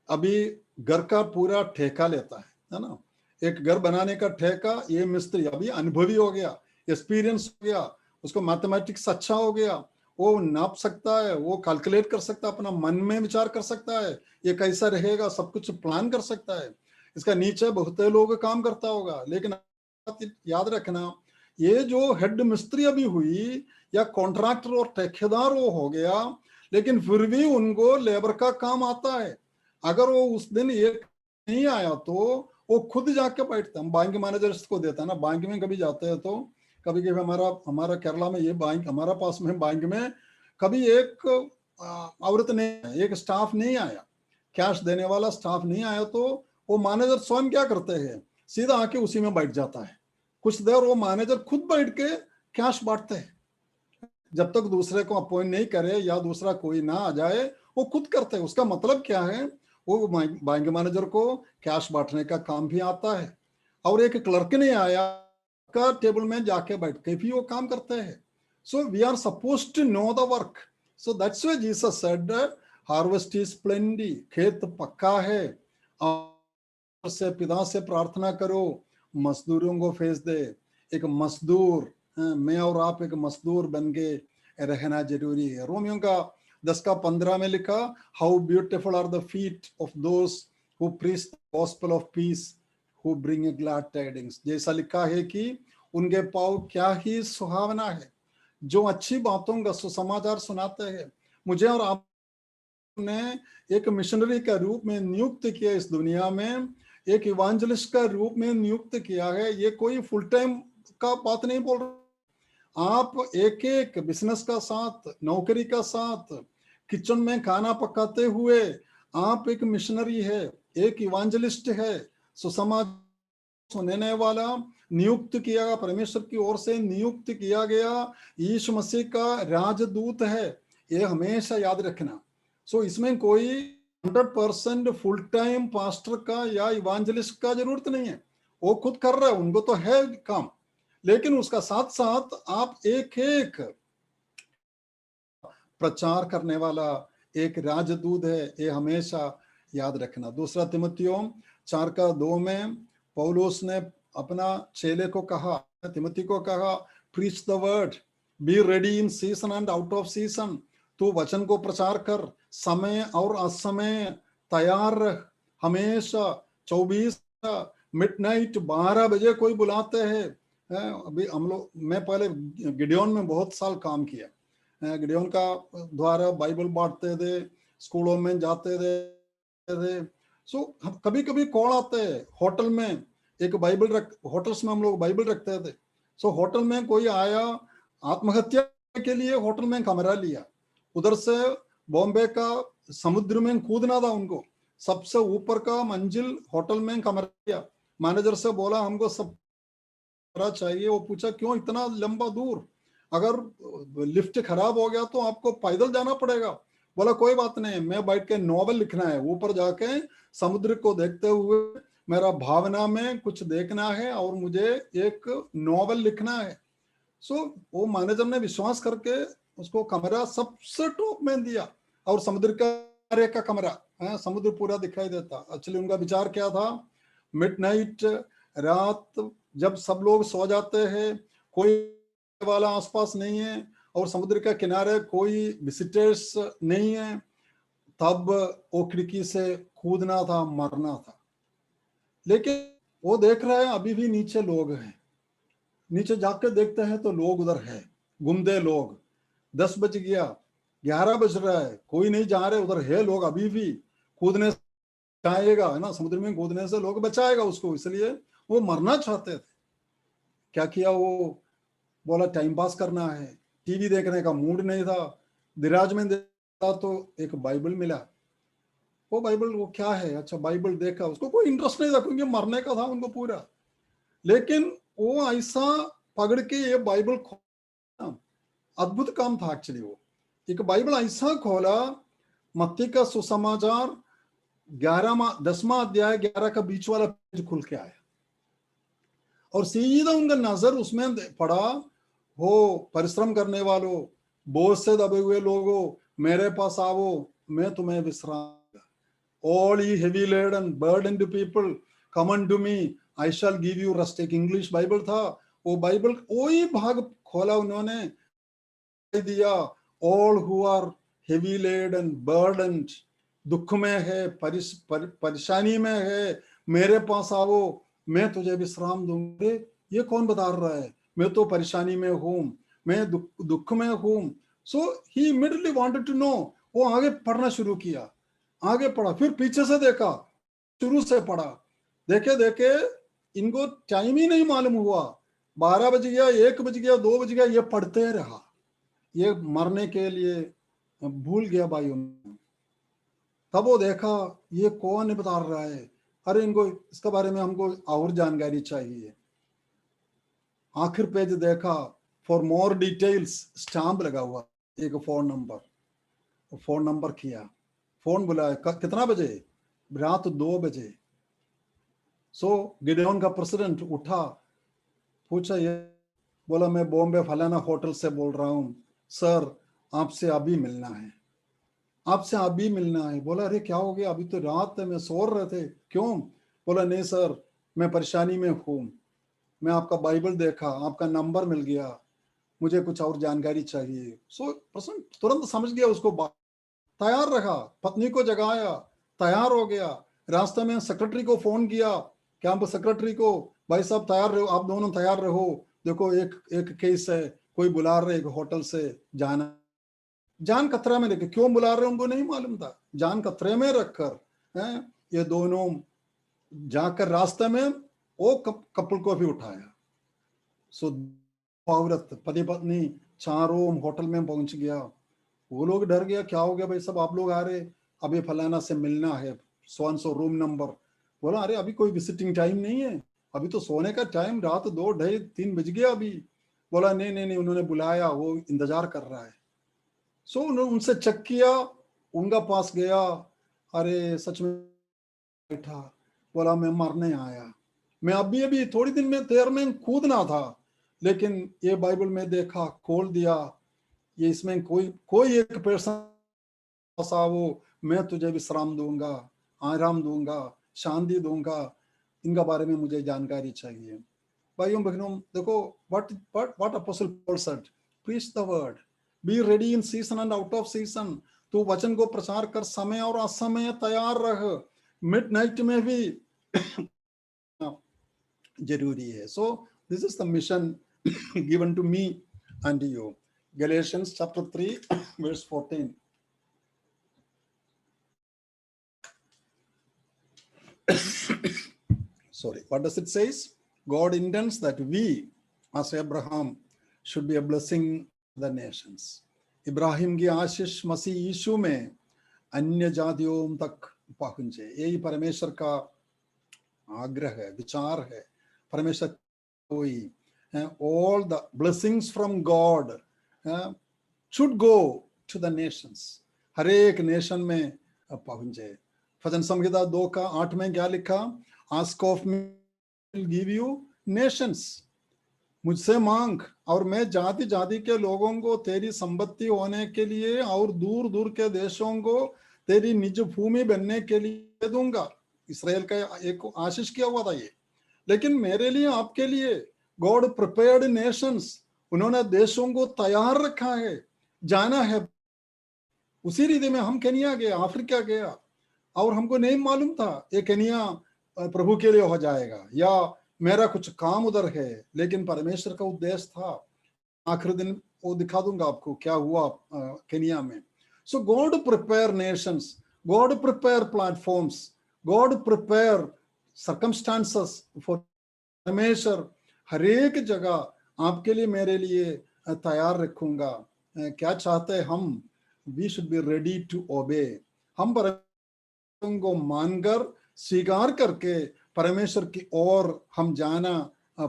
अभी घर का पूरा ठेका लेता है ना, एक घर बनाने का ठेका। ये मिस्त्री अभी अनुभवी हो गया, एक्सपीरियंस हो गया, उसको मैथमेटिक्स अच्छा हो गया, वो नाप सकता है, वो कैलकुलेट कर सकता है, अपना मन में विचार कर सकता है ये कैसा रहेगा, सब कुछ प्लान कर सकता है। इसका नीचे बहुत लोग काम करता होगा। लेकिन याद रखना, ये जो हेड मिस्त्री अभी हुई या कॉन्ट्रैक्टर और ठेकेदार वो हो गया, लेकिन फिर भी उनको लेबर का काम आता है। अगर वो उस दिन एक नहीं आया तो वो खुद जाके बैठता है। हम बैंक मैनेजर्स को देता है ना, बैंक में कभी जाते हैं तो कभी कभी हमारा केरला में ये बैंक हमारा पास में बैंक में कभी एक औरत नहीं, एक स्टाफ नहीं आया, कैश देने वाला स्टाफ नहीं आया, तो वो मैनेजर स्वयं क्या करते हैं, सीधा आके उसी में बैठ जाता है। कुछ देर वो मैनेजर खुद बैठ के कैश बांटते हैं, जब तक दूसरे को अपॉइंट नहीं करे या दूसरा कोई ना आ जाए वो खुद करते हैं। उसका मतलब क्या है, वो बैंक मैनेजर को कैश बांटने का काम भी आता है। और एक क्लर्क नहीं आया का टेबल में जाके बैठ के भी वो काम करते हैं। So we are supposed to know the work. So that's why Jesus said harvest is plenty, खेत पक्का है, और से पिता से प्रार्थना करो मजदूरों को भेज दे। एक मजदूर, मैं और आप एक मजदूर बन के रहना जरूरी है। रोमियो का 10 का 15 में लिखा, how beautiful are the feet of those who preach the gospel of peace who bring glad tidings. जैसा लिखा है कि उनके पाँव क्या ही सुहावना है जो अच्छी बातों का सुसमाचार सुनाते हैं। मुझे और आप ने एक मिशनरी का रूप में नियुक्त किया इस दुनिया में एक इवांजलिस्ट का रूप में नियुक्त किया है। ये कोई फुल टाइम का बात नहीं बोल रहा। आप एक एक बिजनेस का साथ, नौकरी का साथ, किचन में खाना पकाते हुए आप एक मिशनरी है, एक इवांजलिस्ट है, सुसमाचार सुनने वाला, नियुक्त किया गया, परमेश्वर की ओर से नियुक्त किया गया यीशु मसीह का राजदूत है। ये हमेशा याद रखना। सो इसमें कोई 100% फुल टाइम पास्टर का या इवांजलिस्ट का जरूरत नहीं है। वो खुद कर रहा है, उनको तो है काम, लेकिन उसका साथ साथ आप एक एक प्रचार करने वाला एक राजदूत है, ये हमेशा याद रखना। दूसरा तिमुथियों 4:2 में पौलुस ने अपना चेले को कहा, तिमुथी को कहा, preach the word, be ready in season and out off season. तू वचन को प्रचार कर, समय और असमय तैयार रह, हमेशा 24 मिडनाइट 12 बजे कोई बुलाते हैं। अभी हम लोग, मैं पहले गिडियोन में बहुत साल काम किया, गिडियोन का द्वारा बाइबल बांटते थे, स्कूलों में जाते थे। सो कभी कभी कॉल आते हैं, होटल में एक बाइबल होटल्स में हम लोग बाइबल रखते थे। सो होटल में कोई आया आत्महत्या के लिए, होटल में कमरा लिया, उधर से बॉम्बे का समुद्र में कूदना था उनको, सबसे ऊपर का मंजिल होटल में कमरा लिया। मैनेजर से बोला हमको सब चाहिए। वो पूछा क्यों इतना लंबा दूर, अगर लिफ्ट खराब हो गया तो आपको पैदल जाना पड़ेगा। बोला कोई बात नहीं, मैं बैठ के नॉवल लिखना है, ऊपर जाके समुद्र को देखते हुए मेरा भावना में कुछ देखना है और मुझे एक नॉवल लिखना है। सो वो मैनेजर ने विश्वास करके उसको कमरा सबसे टॉप में दिया, और समुद्र का कमरा है, समुद्र पूरा दिखाई देता। एक्चुअली उनका विचार क्या था, मिडनाइट, रात जब सब लोग सो जाते हैं, कोई वाला आसपास नहीं है और समुद्र के किनारे कोई विजिटर्स नहीं है, तब वो खिड़की से कूदना था, मरना था। लेकिन वो देख रहे हैं अभी भी नीचे लोग हैं, नीचे जाकर देखते हैं तो लोग उधर है, गुमदे लोग। 10 बज गया, 11 बज रहा है, कोई नहीं जा रहे, उधर है लोग अभी भी। कूदने से बचाएगा, है ना, समुद्र में कूदने से लोग बचाएगा उसको, इसलिए वो मरना चाहते थे। क्या किया वो, बोला टाइम पास करना है, टीवी देखने का मूड नहीं था, दिराज में देखा तो एक बाइबल मिला। वो बाइबल, वो क्या है, अच्छा बाइबल देखा, उसको कोई इंटरेस्ट नहीं था क्योंकि मरने का था उनको पूरा। लेकिन वो ऐसा पकड़ के ये बाइबल खोला, अद्भुत काम था एक्चुअली। वो एक बाइबल ऐसा खोला, मत्ती का सुसमाचार 10वां अध्याय 11 का बीच वाला पेज खुल के आया, और सीधा उनका नजर उसमें पड़ा, हो परिश्रम करने वालों, बोझ से दबे हुए लोगों, मेरे पास आओ, मैं तुम्हें विश्राम। All ye heavy laden, burdened people, come unto me, I shall give you rest। एक इंग्लिश बाइबल था, वो बाइबल वही भाग खोला उन्होंने, दिया, all who are heavy laden, burdened, दुख में है, परेशानी में है, मेरे पास आओ, मैं तुझे विश्राम दूंगे। ये कौन बता रहा है, मैं तो परेशानी में हूं, मैं दुख में हूं। सो ही इमीडिएटली वांटेड टू नो। वो आगे पढ़ना शुरू किया, आगे पढ़ा, फिर पीछे से देखा, शुरू से पढ़ा, देखे देखे इनको टाइम ही नहीं मालूम हुआ, 12 बज गया, 1 बज गया, 2 बज गया, ये पढ़ते रहा, ये मरने के लिए भूल गया भाई उन्होंने। तब वो देखा ये कौन बता रहा है, अरे इनको इसके बारे में हमको और जानकारी चाहिए। आखिर पेज देखा, फॉर मोर डिटेल्स, स्टाम्प लगा हुआ, एक फोन नंबर किया, फोन बुलाया, कितना बजे, रात 2 बजे। सो गिडियोन का प्रेसिडेंट उठा, पूछा ये, बोला मैं बॉम्बे फलाना होटल से बोल रहा हूँ सर, आपसे अभी मिलना है, आपसे अभी मिलना है। बोला अरे क्या हो गया, अभी तो रात है, मैं सो रहे थे, क्यों। बोला नहीं सर, मैं परेशानी में हूँ, मैं आपका बाइबल देखा, आपका नंबर मिल गया, मुझे कुछ और जानकारी चाहिए। सो पर्सन तुरंत समझ गया उसको, तैयार रखा, पत्नी को जगाया, तैयार हो गया, रास्ते में सेक्रेटरी को फोन किया, कैंप सेक्रेटरी को, भाई साहब तैयार रहो, आप दोनों तैयार रहो, देखो एक एक केस है, कोई बुला रहे एक होटल से जाना। जान खतरा में लेके, क्यों बुला रहे उनको नहीं मालूम था, जान खतरे में रखकर हैं ये दोनों जाकर रास्ते में वो कपल को भी उठाया। सो औरत पति पत्नी चारों होटल में पहुंच गया। वो लोग डर गया, क्या हो गया भाई, सब आप लोग आ रहे, अभी फलाना से मिलना है, सो रूम नंबर। बोला अरे अभी कोई विजिटिंग टाइम नहीं है, अभी तो सोने का टाइम, रात 2 ढाई 3 बज गया अभी। बोला नहीं नहीं नहीं, उन्होंने बुलाया, वो इंतजार कर रहा है। सो उन्होंने उनसे चेक किया, उनका पास गया, अरे सच में बैठा। बोला मैं मरने आया, मैं अभी अभी थोड़ी दिन में तैर में कूदना था, लेकिन ये बाइबल में देखा, खोल दिया, ये इसमें कोई कोई एक पर्सन सा वो, मैं तुझे विश्राम दूंगा, आराम दूंगा, शांति दूंगा, इनका बारे में मुझे जानकारी चाहिए। भाइयों बहनों देखो, what apostle Paul said, preach the word, be ready in season and out off season. तो वचन को प्रचार कर, समय और असमय तैयार रह, मिडनाइट में भी जरूरी है। So this is the mission given to me and you. Galatians chapter 3 verse 14. Sorry, what does it says? God intends that we, as Abraham, should be a blessing to the nations. Ibrahim की आशीष मसीह यीशु में अन्य जातियों तक पहुंचे, यही परमेश्वर का आग्रह है, विचार है। परमेश्वर कोई all the blessings from God should go to the nations, हर एक नेशन में पहुंचे। भजन संहिता 2:8 में क्या लिखा? Ask of me will give you Nations, मुझसे मांग और मैं जाति जाति के लोगों को तेरी संपत्ति होने के लिए और दूर दूर के देशों को तेरी निज भूमि बनने के लिए दूंगा। इसराइल का एक आशीष किया हुआ था ये, लेकिन मेरे लिए, आपके लिए गॉड प्रिपेयर्ड नेशंस, उन्होंने देशों को तैयार रखा है, जाना है। उसी रीति में हम केनिया गए, अफ्रीका गया, और हमको नहीं मालूम था ये केनिया प्रभु के लिए हो जाएगा या मेरा कुछ काम उधर है, लेकिन परमेश्वर का उद्देश्य था। आखिरी दिन वो दिखा दूंगा आपको क्या हुआ केनिया में। So God prepare nations, God prepare platforms, God prepare circumstances for. परमेश्वर हर एक जगह आपके लिए, मेरे लिए तैयार रखूंगा। क्या चाहते हैं हम? We should be ready to obey. हम परमेश्वर को मानकर, स्वीकार करके परमेश्वर की ओर हम जाना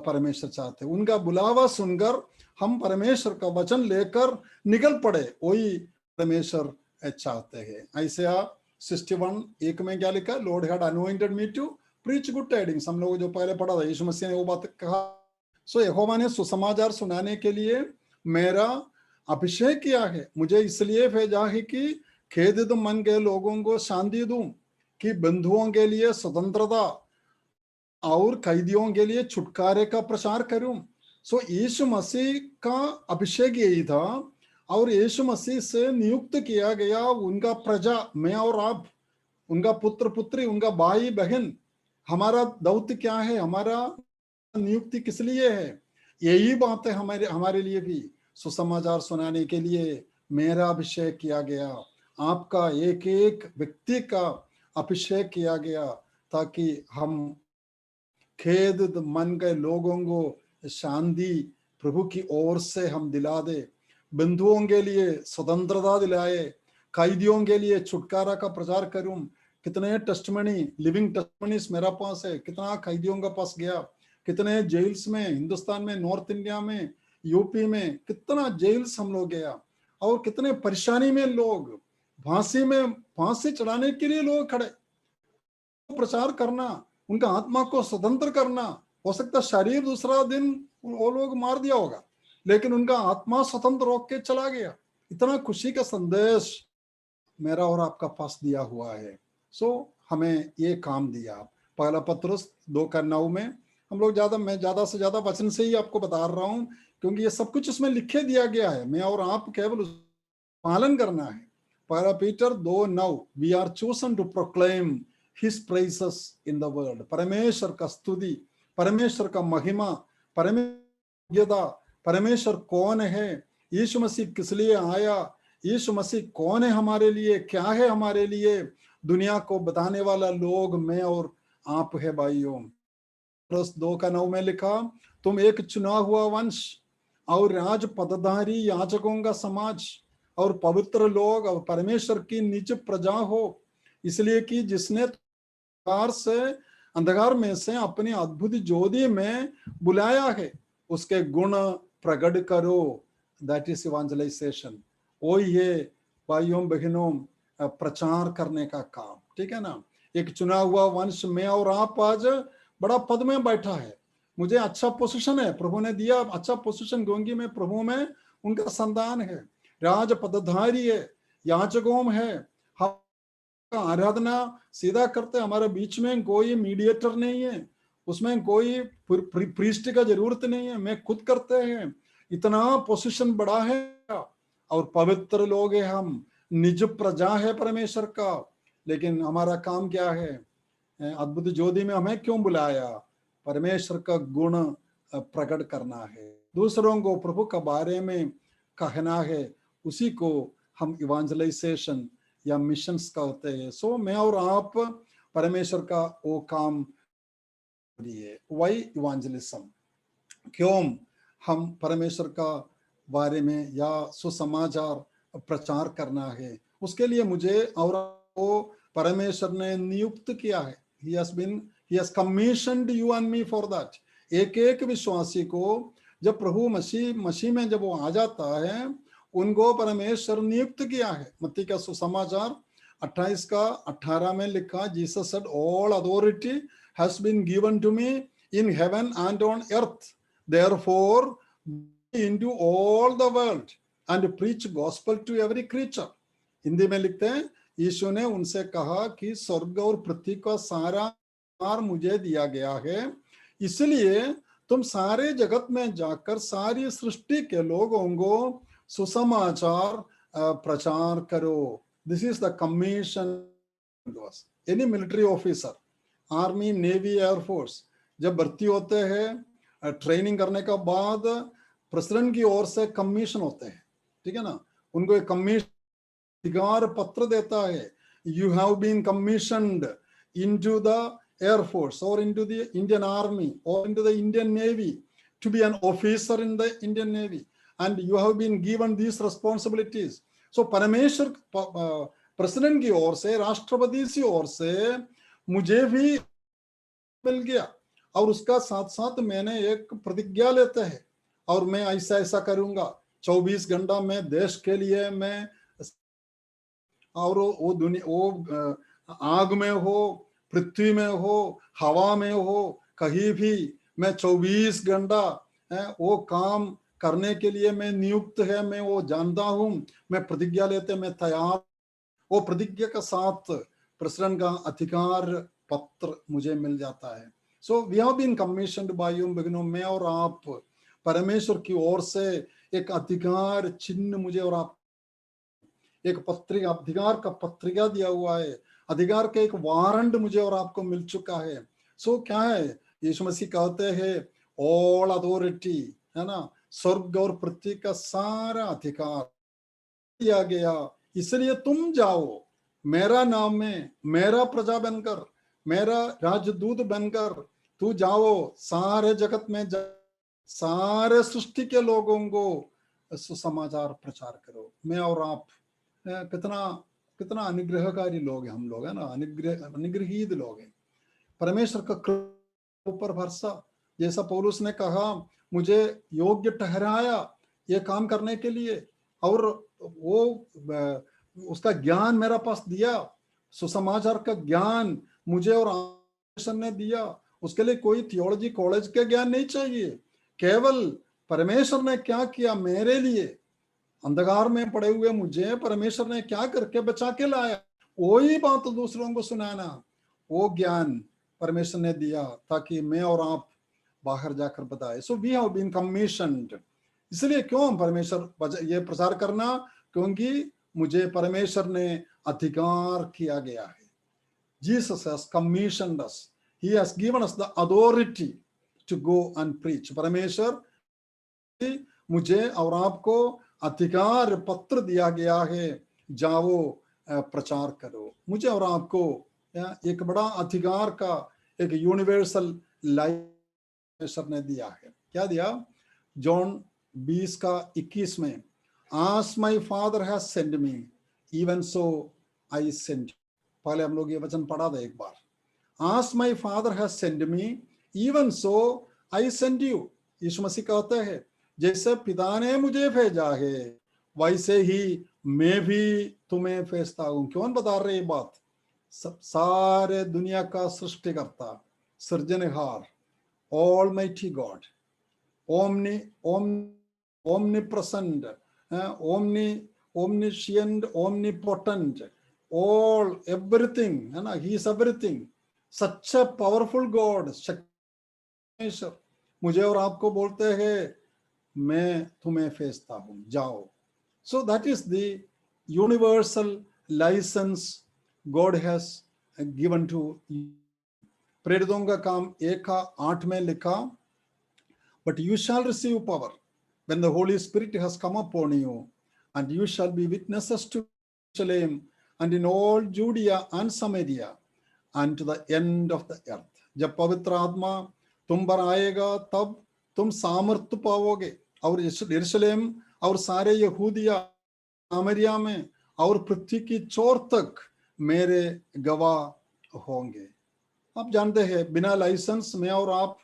परमेश्वर चाहते हैं। उनका बुलावा सुनकर हम परमेश्वर का वचन लेकर निकल पड़े, वही परमेश्वर चाहते हैं। ऐसा 61:1 में क्या लिखा? Lord had anointed me to preach good tidings. हम लोग जो पहले पढ़ा था, यीशु मसीह ने वो बात कहा। सो यहोवा ने सुसमाचार सुनाने के लिए मेरा अभिषेक किया है, मुझे इसलिए भेजा है कि खेदित मन के लोगों को शांति दूं, कि बंधुओं के लिए स्वतंत्रता और कैदियों के लिए छुटकारे का प्रचार करूं। सो यीशु मसीह का अभिषेक यही था, और यीशु मसीह से नियुक्त किया गया उनका प्रजा, मैं और आप, उनका पुत्र पुत्री, उनका भाई बहन। हमारा दौत्य क्या है? हमारा नियुक्ति किस लिए है? यही बात है हमारे लिए भी, सुसमाचार सुनाने के लिए मेरा अभिषेक किया गया, आपका एक एक व्यक्ति का अभिषेक किया गया, ताकि हम खेदित मन के लोगों को शांति प्रभु की ओर से हम दिला दे, बंधुओं के लिए स्वतंत्रता दिलाए, कैदियों के लिए छुटकारा का प्रचार करूं। कितने टेस्टमनी, लिविंग टेस्टमनीज मेरा पास है, कितना कैदियों का पास गया, कितने जेल्स में, हिंदुस्तान में, नॉर्थ इंडिया में, यूपी में कितना जेल्स हम लोग गया, और कितने परेशानी में लोग, फांसी में, फांसी चढ़ाने के लिए लोग खड़े। प्रचार करना, उनका आत्मा को स्वतंत्र करना। हो सकता शरीर दूसरा दिन वो लोग मार दिया होगा, लेकिन उनका आत्मा स्वतंत्र होकर के चला गया। इतना खुशी का संदेश मेरा और आपका पास दिया हुआ है। सो हमें ये काम दिया। पहला पत्रुस 2:9 में हम लोग मैं ज्यादा से ज्यादा वचन से ही आपको बता रहा हूं, क्योंकि ये सब कुछ इसमें लिखे दिया गया है, मैं और आप केवल पालन करना है। पहला Peter 2:9, we are chosen to proclaim his praises in the world. परमेश्वर का स्तुति, परमेश्वर का महिमा, परमेश्वर परमेश्वर कौन है, यीशु मसीह किस लिए आया, यीशु मसीह कौन है हमारे लिए, क्या है हमारे लिए, दुनिया को बताने वाला लोग मैं और आप है भाइयों। 2:9 में लिखा, तुम एक चुना हुआ वंश और राज पदधारी याजकों का समाज और पवित्र लोग और परमेश्वर की निज प्रजा हो, इसलिए कि जिसने अंधकार में से अपनी अद्भुत ज्योति में बुलाया है, उसके गुण प्रकट करो। That is evangelisation. वही है भाइयों बहनों प्रचार करने का काम, ठीक है ना। एक चुना हुआ वंश में और आप आज बड़ा पद में बैठा है, मुझे अच्छा पोजीशन है, प्रभु ने दिया अच्छा पोजीशन, क्योंकि मैं प्रभु में उनका संतान है, राज पदधारी है, याजकों है, हम आराधना सीधा करते, हमारे बीच में कोई मीडिएटर नहीं है, उसमें कोई प्रीस्ट का जरूरत नहीं है, मैं खुद करते हैं, इतना पोजीशन बड़ा है। और पवित्र लोग हैं हम, निज प्रजा है परमेश्वर का। लेकिन हमारा काम क्या है? अद्भुत ज्योति में हमें क्यों बुलाया? परमेश्वर का गुण प्रकट करना है, दूसरों को प्रभु के बारे में कहना है, उसी को हम इवेंजलाइजेशन या मिशंस कहते हैं। सो मैं और आप परमेश्वर का वो काम लिए, वही इवेंजलिज्म। क्यों हम परमेश्वर का बारे में या सुसमाचार प्रचार करना है? उसके लिए मुझे और वो परमेश्वर ने नियुक्त किया है। He has commissioned you and me for that। एक एक विश्वासी को जब प्रभु मसीह में जब वो आ जाता है, उनको परमेश्वर नियुक्त किया है। मत्ती का सुसमाचार 28:18 में लिखा, Jesus said all authority has been given to me in heaven and on earth, therefore into all the world and preach gospel to every creature। Hindi में लिखते हैं, यीशु ने उनसे कहा कि स्वर्ग और पृथ्वी का सारा मुझे दिया गया है, इसलिए तुम सारे जगत में जाकर सारी सृष्टि के लोगों को सुसमाचार प्रचार करो। This is the commission. Any military officer, army, navy, air force जब भर्ती होते हैं, ट्रेनिंग करने के बाद प्रेसिडेंट की ओर से कमीशन होते हैं, ठीक है ना। उनको एक कमीशन अधिकार पत्र देता है, you have been commissioned into the air force और इनटू द इंडियन आर्मी और into the Indian navy to be an officer in the Indian navy and you have been given these responsibilities. So परमेश्वर president की ओर से, राष्ट्रपति की ओर से मुझे भी मिल गया, और उसका साथ साथ मैंने एक प्रतिज्ञा लेते हैं, और मैं ऐसा ऐसा करूंगा, 24 घंटा में देश के लिए मैं, और वो दुनिया, वो आग में हो, पृथ्वी में हो, हवा में हो, कहीं भी मैं 24 घंटा वो काम करने के लिए मैं नियुक्त है, मैं वो जानता हूं, मैं प्रतिज्ञा लेते मैं तैयार। वो प्रतिज्ञा के साथ प्रेसिडेंट का अधिकार पत्र मुझे मिल जाता है। So we have been commissioned by you बिगिनों, मैं और आप, परमेश्वर की ओर से एक अधिकार चिन्ह मुझे और आप, एक पत्रिका, अधिकार का पत्रिका दिया हुआ है, अधिकार का एक वारंट मुझे और आपको मिल चुका है। सो क्या है, यीशु मसीह कहते हैं ऑल अथॉरिटी, है ना, स्वर्ग और पृथ्वी का सारा अधिकार दिया गया, इसलिए तुम जाओ मेरा नाम में, मेरा प्रजा बनकर, मेरा राजदूत बनकर तू जाओ, सारे जगत में सारे सृष्टि के लोगों को सुसमाचार प्रचार करो। मैं और आप कितना कितना अनुग्रहकारी लोग हैं हम लोग, है ना, अनुग्रहीत लोग हैं। परमेश्वर का ऊपर भरोसा, जैसा पौलुस ने कहा, मुझे योग्य ठहराया ये काम करने के लिए, और वो उसका ज्ञान मेरा पास दिया, सुसमाचार का ज्ञान मुझे और परमेश्वर ने दिया। उसके लिए कोई थियोलॉजी कॉलेज का ज्ञान नहीं चाहिए, केवल परमेश्वर ने क्या किया मेरे लिए, अंधकार में पड़े हुए मुझे परमेश्वर ने क्या करके बचा के लाया, वही बात दूसरों को सुनाना, वो ज्ञान परमेश्वर ने दिया ताकि मैं और आप बाहर जाकर बताए। So we have been commissioned. इसलिए क्यों हम परमेश्वर ये प्रचार करना, क्योंकि मुझे परमेश्वर ने अधिकार किया गया है। Jesus has commissioned us, he has given us the authority to go and preach. परमेश्वर मुझे और आपको अधिकार पत्र दिया गया है, जाओ प्रचार करो। मुझे और आपको एक बड़ा अधिकार का एक यूनिवर्सल लाइफ ने दिया है। क्या दिया? जॉन 20:21 में, as my father has sent me even so I sent you। पहले हम लोग ये वचन पढ़ा था एक बार, as my father has sent me even so I sent you। यीशु मसीह कहते हैं जैसे पिता ने मुझे भेजा है वैसे ही मैं भी तुम्हें भेजता हूं। कौन बता रहे ये बात? सारे दुनिया का सृष्टिकर्ता, सृजनहार, almighty God, omnipresent, omniscient, omnipotent, all, everything, है ना, he is everything, such a powerful God, शक्तिशाली, मुझे और आपको बोलते हैं मैं तुम्हें भेजता हूं, जाओ। So that is the universal license God has given to you। प्रेरितों का काम 1:8 में लिखा, but you shall receive power when the Holy Spirit has come upon you, and you shall be witnesses to Jerusalem and in all Judea and Samaria and to the end of the earth। जब पवित्र आत्मा तुम पर आएगा तब तुम सामर्थ्य पाओगे और यरूशलेम और सारे यहूदिया, सामरिया में और पृथ्वी की छोर तक मेरे गवाह होंगे। आप जानते हैं बिना लाइसेंस में और आप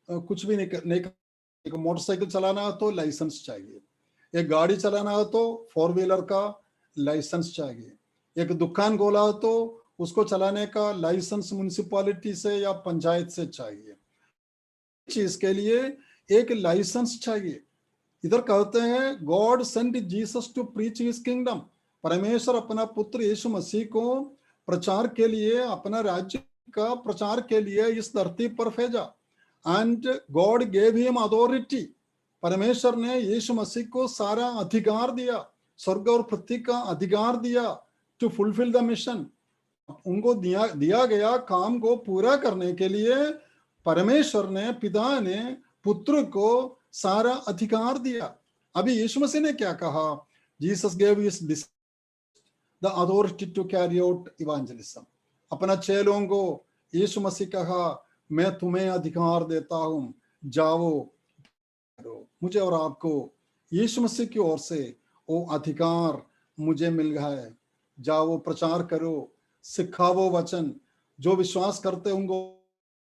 कुछ भी नहीं। एक मोटरसाइकिल चलाना हो तो लाइसेंस चाहिए, एक गाड़ी चलाना हो तो 4 व्हीलर का लाइसेंस चाहिए, एक दुकान खोला हो तो उसको चलाने का लाइसेंस म्युनिसिपैलिटी से या पंचायत से चाहिए। चीज के लिए एक लाइसेंस चाहिए। इधर कहते हैं God sent Jesus to preach his kingdom. परमेश्वर अपना पुत्र यीशु मसीह को प्रचार के लिए, अपना राज्य का प्रचार के लिए इस धरती पर भेजा। And God gave him authority. परमेश्वर ने यीशु मसीह को सारा अधिकार दिया, स्वर्ग और पृथ्वी का अधिकार दिया, टू फुलफिल द मिशन। उनको दिया गया काम को पूरा करने के लिए परमेश्वर ने, पिता ने पुत्र को सारा अधिकार दिया। अभी यीशु मसीह ने क्या कहा? Jesus gave his the authority to carry out evangelism. अपना चेलों को यीशु मसीह कहा मैं तुम्हें अधिकार देता हूं, जाओ करो। मुझे और आपको यीशु मसीह की ओर से वो अधिकार मुझे मिल गया है। जाओ प्रचार करो, सिखाओ वचन। जो विश्वास करते उनको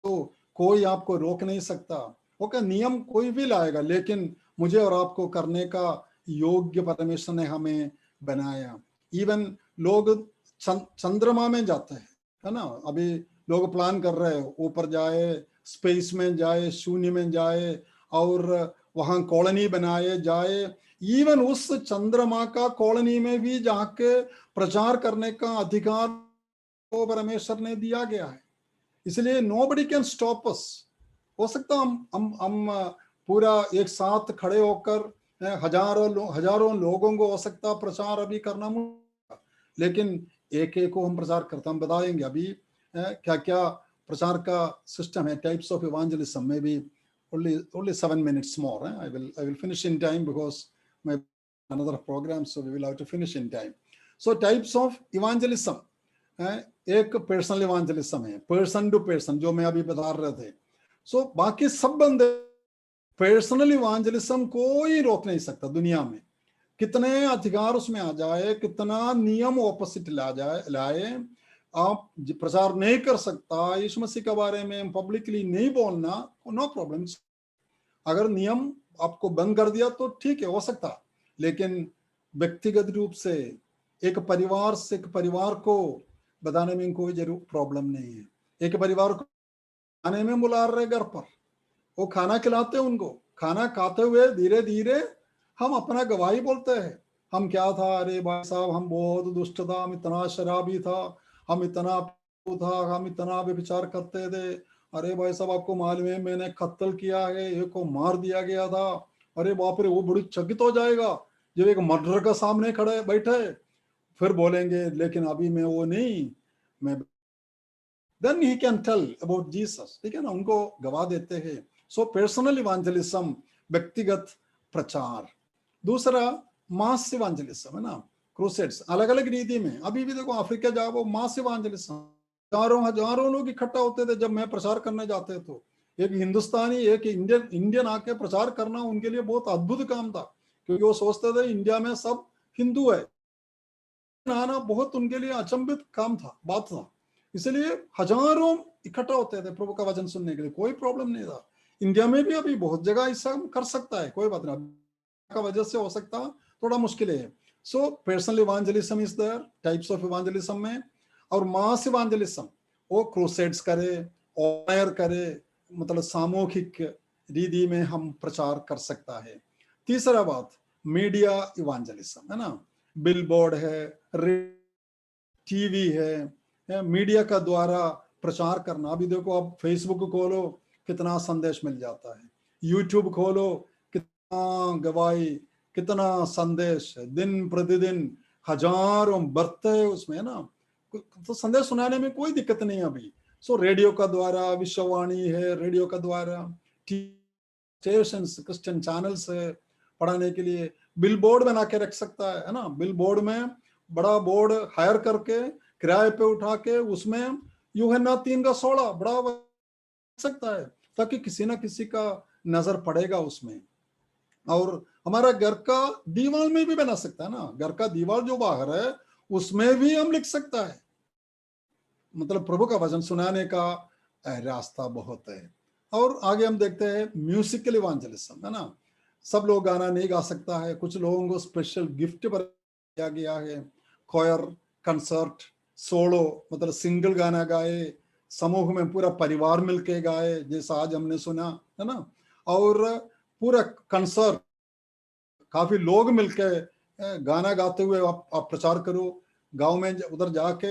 तो कोई आपको रोक नहीं सकता। वो क्या नियम कोई भी लाएगा, लेकिन मुझे और आपको करने का योग्य परमेश्वर ने हमें बनाया। इवन लोग चंद्रमा में जाते हैं, है ना। अभी लोग प्लान कर रहे हैं ऊपर जाए, स्पेस में जाए, शून्य में जाए और वहां कॉलोनी बनाए जाए। इवन उस चंद्रमा का कॉलोनी में भी जाके प्रचार करने का अधिकार को परमेश्वर ने दिया गया है। इसलिए नोबडी कैन स्टॉप अस। हो सकता हम पूरा एक साथ खड़े होकर हजारों लोगों को हो सकता प्रचार अभी करना मुश्किल, लेकिन एक एक को हम प्रचार करते हम बताएंगे अभी क्या क्या प्रचार का सिस्टम है। टाइप्स ऑफ इवेंजलिज्म में भी only 7 minutes more. I will finish in time because my another program, so we will have to finish in time. So types of evangelism, एक पर्सनल इवेंजलिज्म है, पर्सन टू पर्सन, जो मैं अभी बता रहे थे। सो बाकी सब बंदे पर्सनल इवेंजलिज्म कोई रोक नहीं सकता दुनिया में। कितने अधिकार उसमें आ जाए, कितना नियम ऑपोजिट लाए, आप प्रचार नहीं कर सकता यीशु मसीह के बारे में, पब्लिकली नहीं बोलना, नो प्रॉब्लम। अगर नियम आपको बंद कर दिया तो ठीक है, हो सकता, लेकिन व्यक्तिगत रूप से एक परिवार से एक परिवार को बताने में कोई जरूर प्रॉब्लम नहीं है। एक परिवार को खाने में बुला रहे घर पर, वो खाना खिलाते हैं उनको, खाना खाते हुए धीरे धीरे हम अपना गवाही बोलते हैं। हम क्या था, अरे भाई साहब हम बहुत दुष्ट था, हम इतना शराबी था, हम इतना था, हम इतना व्यभिचार करते थे, अरे भाई साहब आपको मालूम है मैंने कत्ल किया है, एक को मार दिया गया था। अरे बाप रे, वो बड़ी चकित हो जाएगा जब एक मर्डर का सामने खड़े बैठे, फिर बोलेंगे लेकिन अभी मैं वो नहीं, मैं then he can tell about Jesus, ठीक है ना, उनको गवाह देते हैं। सो पर्सनल इवेंजलिज्म, व्यक्तिगत प्रचार। दूसरा मास इवेंजलिज्म, है ना, क्रूसेड्स, अलग अलग रीति में। अभी भी देखो अफ्रीका जाओ, मास इवेंजलिज्म, हजारों हजारों लोग इकट्ठा होते थे जब मैं प्रचार करने जाते तो। एक हिंदुस्तानी एक इंडियन आके प्रचार करना उनके लिए बहुत अद्भुत काम था, क्योंकि वो सोचते थे इंडिया में सब हिंदू है। आना बहुत उनके लिए अचंभित काम था, बात था। इसलिए हजारों इकट्ठा होते थे प्रभु का वचन सुनने के लिए, कोई प्रॉब्लम नहीं था। इंडिया में भी अभी बहुत जगह ऐसा कर सकता है, कोई बात नहीं, का वजह से हो सकता, थोड़ा मुश्किल है। So personal evangelism is there, types of evangelism में। और मास इवांजलिज्म, वो क्रूसेड्स करे, ऑनर करे, मतलब सामूहिक रीति में हम प्रचार कर सकता है। तीसरा बात, मीडिया इवांजलिज्म है ना, बिलबोर्ड है, टीवी है, मीडिया का द्वारा प्रचार करना। अभी देखो, आप फेसबुक खोलो कितना संदेश मिल जाता है, यूट्यूब खोलो कितना गवाही, कितना संदेश, दिन प्रतिदिन हजारों बढ़ते हैं उसमें, है ना। तो संदेश सुनाने में कोई दिक्कत नहीं है अभी। सो रेडियो का द्वारा, विश्ववाणी है, रेडियो का द्वारा, स्टेशन, क्रिश्चियन चैनल्स है पढ़ाने के लिए, बिल बोर्ड बना के रख सकता है ना। बिल बोर्ड में बड़ा बोर्ड हायर करके किराए पे उठा के उसमें यूहन्ना 3:16 बड़ा सकता है, ताकि किसी ना किसी का नजर पड़ेगा उसमें। और हमारा घर का दीवार में भी बना सकता है ना, घर का दीवार जो बाहर है उसमें भी हम लिख सकता है। मतलब प्रभु का वचन सुनाने का रास्ता बहुत है। और आगे हम देखते हैं म्यूजिकल इवांजलिज्म, है ना। सब लोग गाना नहीं गा सकता है, कुछ लोगों को स्पेशल गिफ्ट पर दिया गया है, कॉयर, कंसर्ट, सोलो, मतलब सिंगल गाना गाए, समूह में पूरा परिवार मिलके गाए, जैसा आज हमने सुना, है ना। और पूरा कंसर्ट, काफी लोग मिलके गाना गाते हुए आप प्रचार करो। गांव में उधर जाके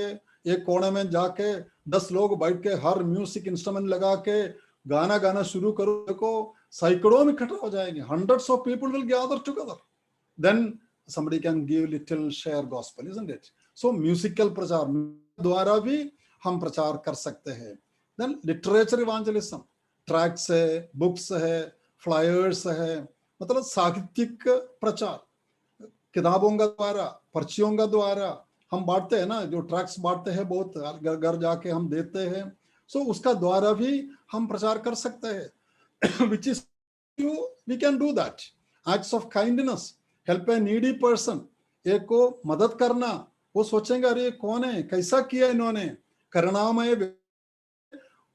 एक कोने में जाके 10 लोग बैठ के हर म्यूजिक इंस्ट्रूमेंट लगा के गाना गाना शुरू करो, देखो सैकड़ों में इकट्ठा हो जाएंगे, hundreds of people will gather together, then somebody can give little share gospel, isn't it? So musical प्रचार द्वारा भी हम प्रचार कर सकते हैं। then literature evangelism, ट्रैक्स है, बुक्स है, फ्लायर्स है, मतलब साहित्यिक प्रचार, किताबों का द्वारा, पर्चियों का द्वारा हम बांटते हैं ना, जो ट्रैक्स बांटते हैं बहुत, घर घर जाके हम देते हैं। सो उसका द्वारा भी हम प्रचार कर सकते हैं। Which is we can do that. Acts of kindness, help a needy person, एक को मदद करना, वो सोचेंगे अरे कौन है, कैसा किया इन्होंने, करुणामय,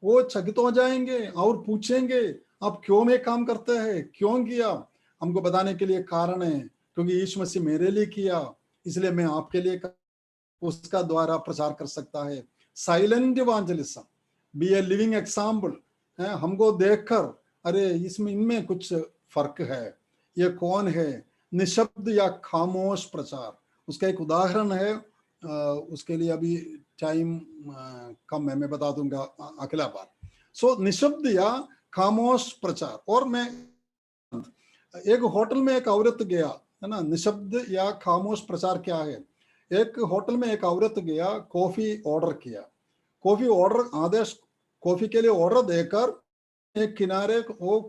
वो चकित हो जाएंगे और पूछेंगे आप क्यों ये काम करते हैं, क्यों किया, हमको बताने के लिए कारण है, क्योंकि यीशु मसीह मेरे लिए किया इसलिए मैं आपके लिए उसका द्वारा प्रचार कर सकता है। Silent evangelism, be a living example, हमको देखकर अरे इसमें इनमें कुछ फर्क है, ये कौन है, निशब्द या खामोश प्रचार, उसका एक उदाहरण है। उसके लिए अभी टाइम कम है, मैं बता दूंगा अगला बार। सो निशब्द या खामोश प्रचार। और मैं एक होटल में एक औरत गया, है ना, निशब्द या खामोश प्रचार क्या है। एक होटल में एक औरत गया, कॉफी ऑर्डर किया, कॉफी ऑर्डर आदेश, कॉफी के लिए ऑर्डर देकर एक किनारे, वो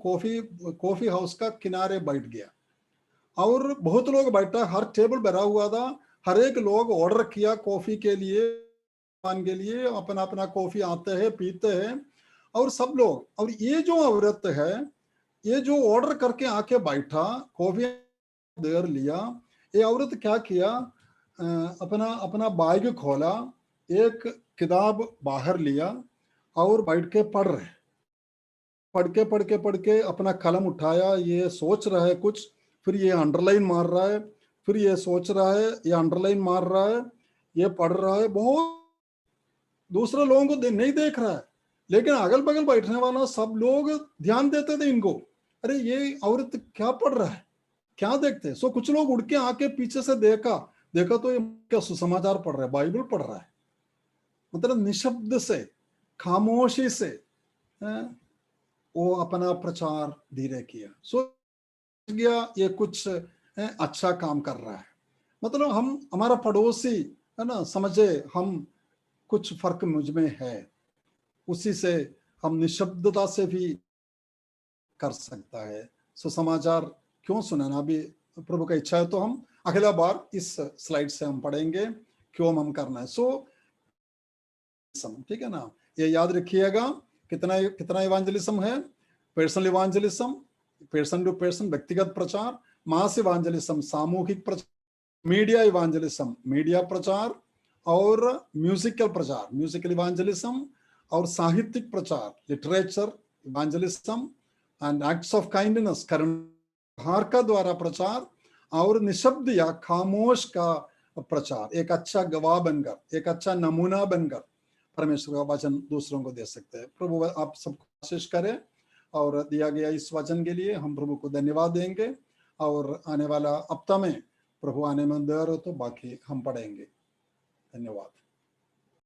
कॉफी हाउस का किनारे बैठ गया, और बहुत लोग बैठा, हर टेबल भरा हुआ था, हर एक लोग ऑर्डर किया कॉफी के लिए, पान के लिए, अपना अपना कॉफी आते हैं, पीते हैं, और सब लोग। और ये जो औरत है, ये जो ऑर्डर करके आके बैठा, कॉफी देर लिया, ये औरत क्या किया, अपना अपना बैग खोला, एक किताब बाहर लिया और बैठ के पढ़ के अपना कलम उठाया, ये सोच रहा है कुछ, फिर ये अंडरलाइन मार रहा है, फिर ये सोच रहा है, ये अंडरलाइन मार रहा है, ये पढ़ रहा है, बहुत दूसरे लोगों को नहीं देख रहा है, लेकिन अगल बगल बैठने वाला सब लोग ध्यान देते थे इनको, अरे ये औरत क्या पढ़ रहा है, क्या देखते हैं। सो कुछ लोग उड़ के आके पीछे से देखा तो ये क्या सुसमाचार पढ़ रहा है, बाइबल पढ़ रहा है। मतलब निशब्द से, खामोशी से वो अपना प्रचार धीरे किया, सो गया ये कुछ अच्छा काम कर रहा है। मतलब हम, हमारा पड़ोसी है ना, समझे हम कुछ फर्क मुझ में है, उसी से हम निशब्दता से भी कर सकता है। सो समाचार क्यों सुनाना, अभी प्रभु का इच्छा है तो हम अगला बार इस स्लाइड से हम पढ़ेंगे क्यों हम करना है। सो ठीक है ना, ये याद रखिएगा। कितना कितना इवांजलिज्म है? पर्सनल इवांजलिज्म, पर्सन टू पर्सन, व्यक्तिगत प्रचार। मास इवांजलिज्म, सामूहिक प्रचार। मीडिया इवांजलिज्म, मीडिया प्रचार। और म्यूजिकल प्रचार, म्यूजिकल इवांजलिज्म। और साहित्यिक प्रचार, literature evangelism. And acts of kindness, करुणा का द्वारा प्रचार। और निशब्द या खामोश का प्रचार, एक अच्छा गवाह बनकर, एक अच्छा नमूना बनकर परमेश्वर का वचन दूसरों को दे सकते हैं। प्रभु आप सबको आशीष करे। और दिया गया इस वचन के लिए हम प्रभु को धन्यवाद देंगे। और आने वाला हफ्ता में प्रभु आने में देर हो तो बाकी हम पढ़ेंगे। धन्यवाद।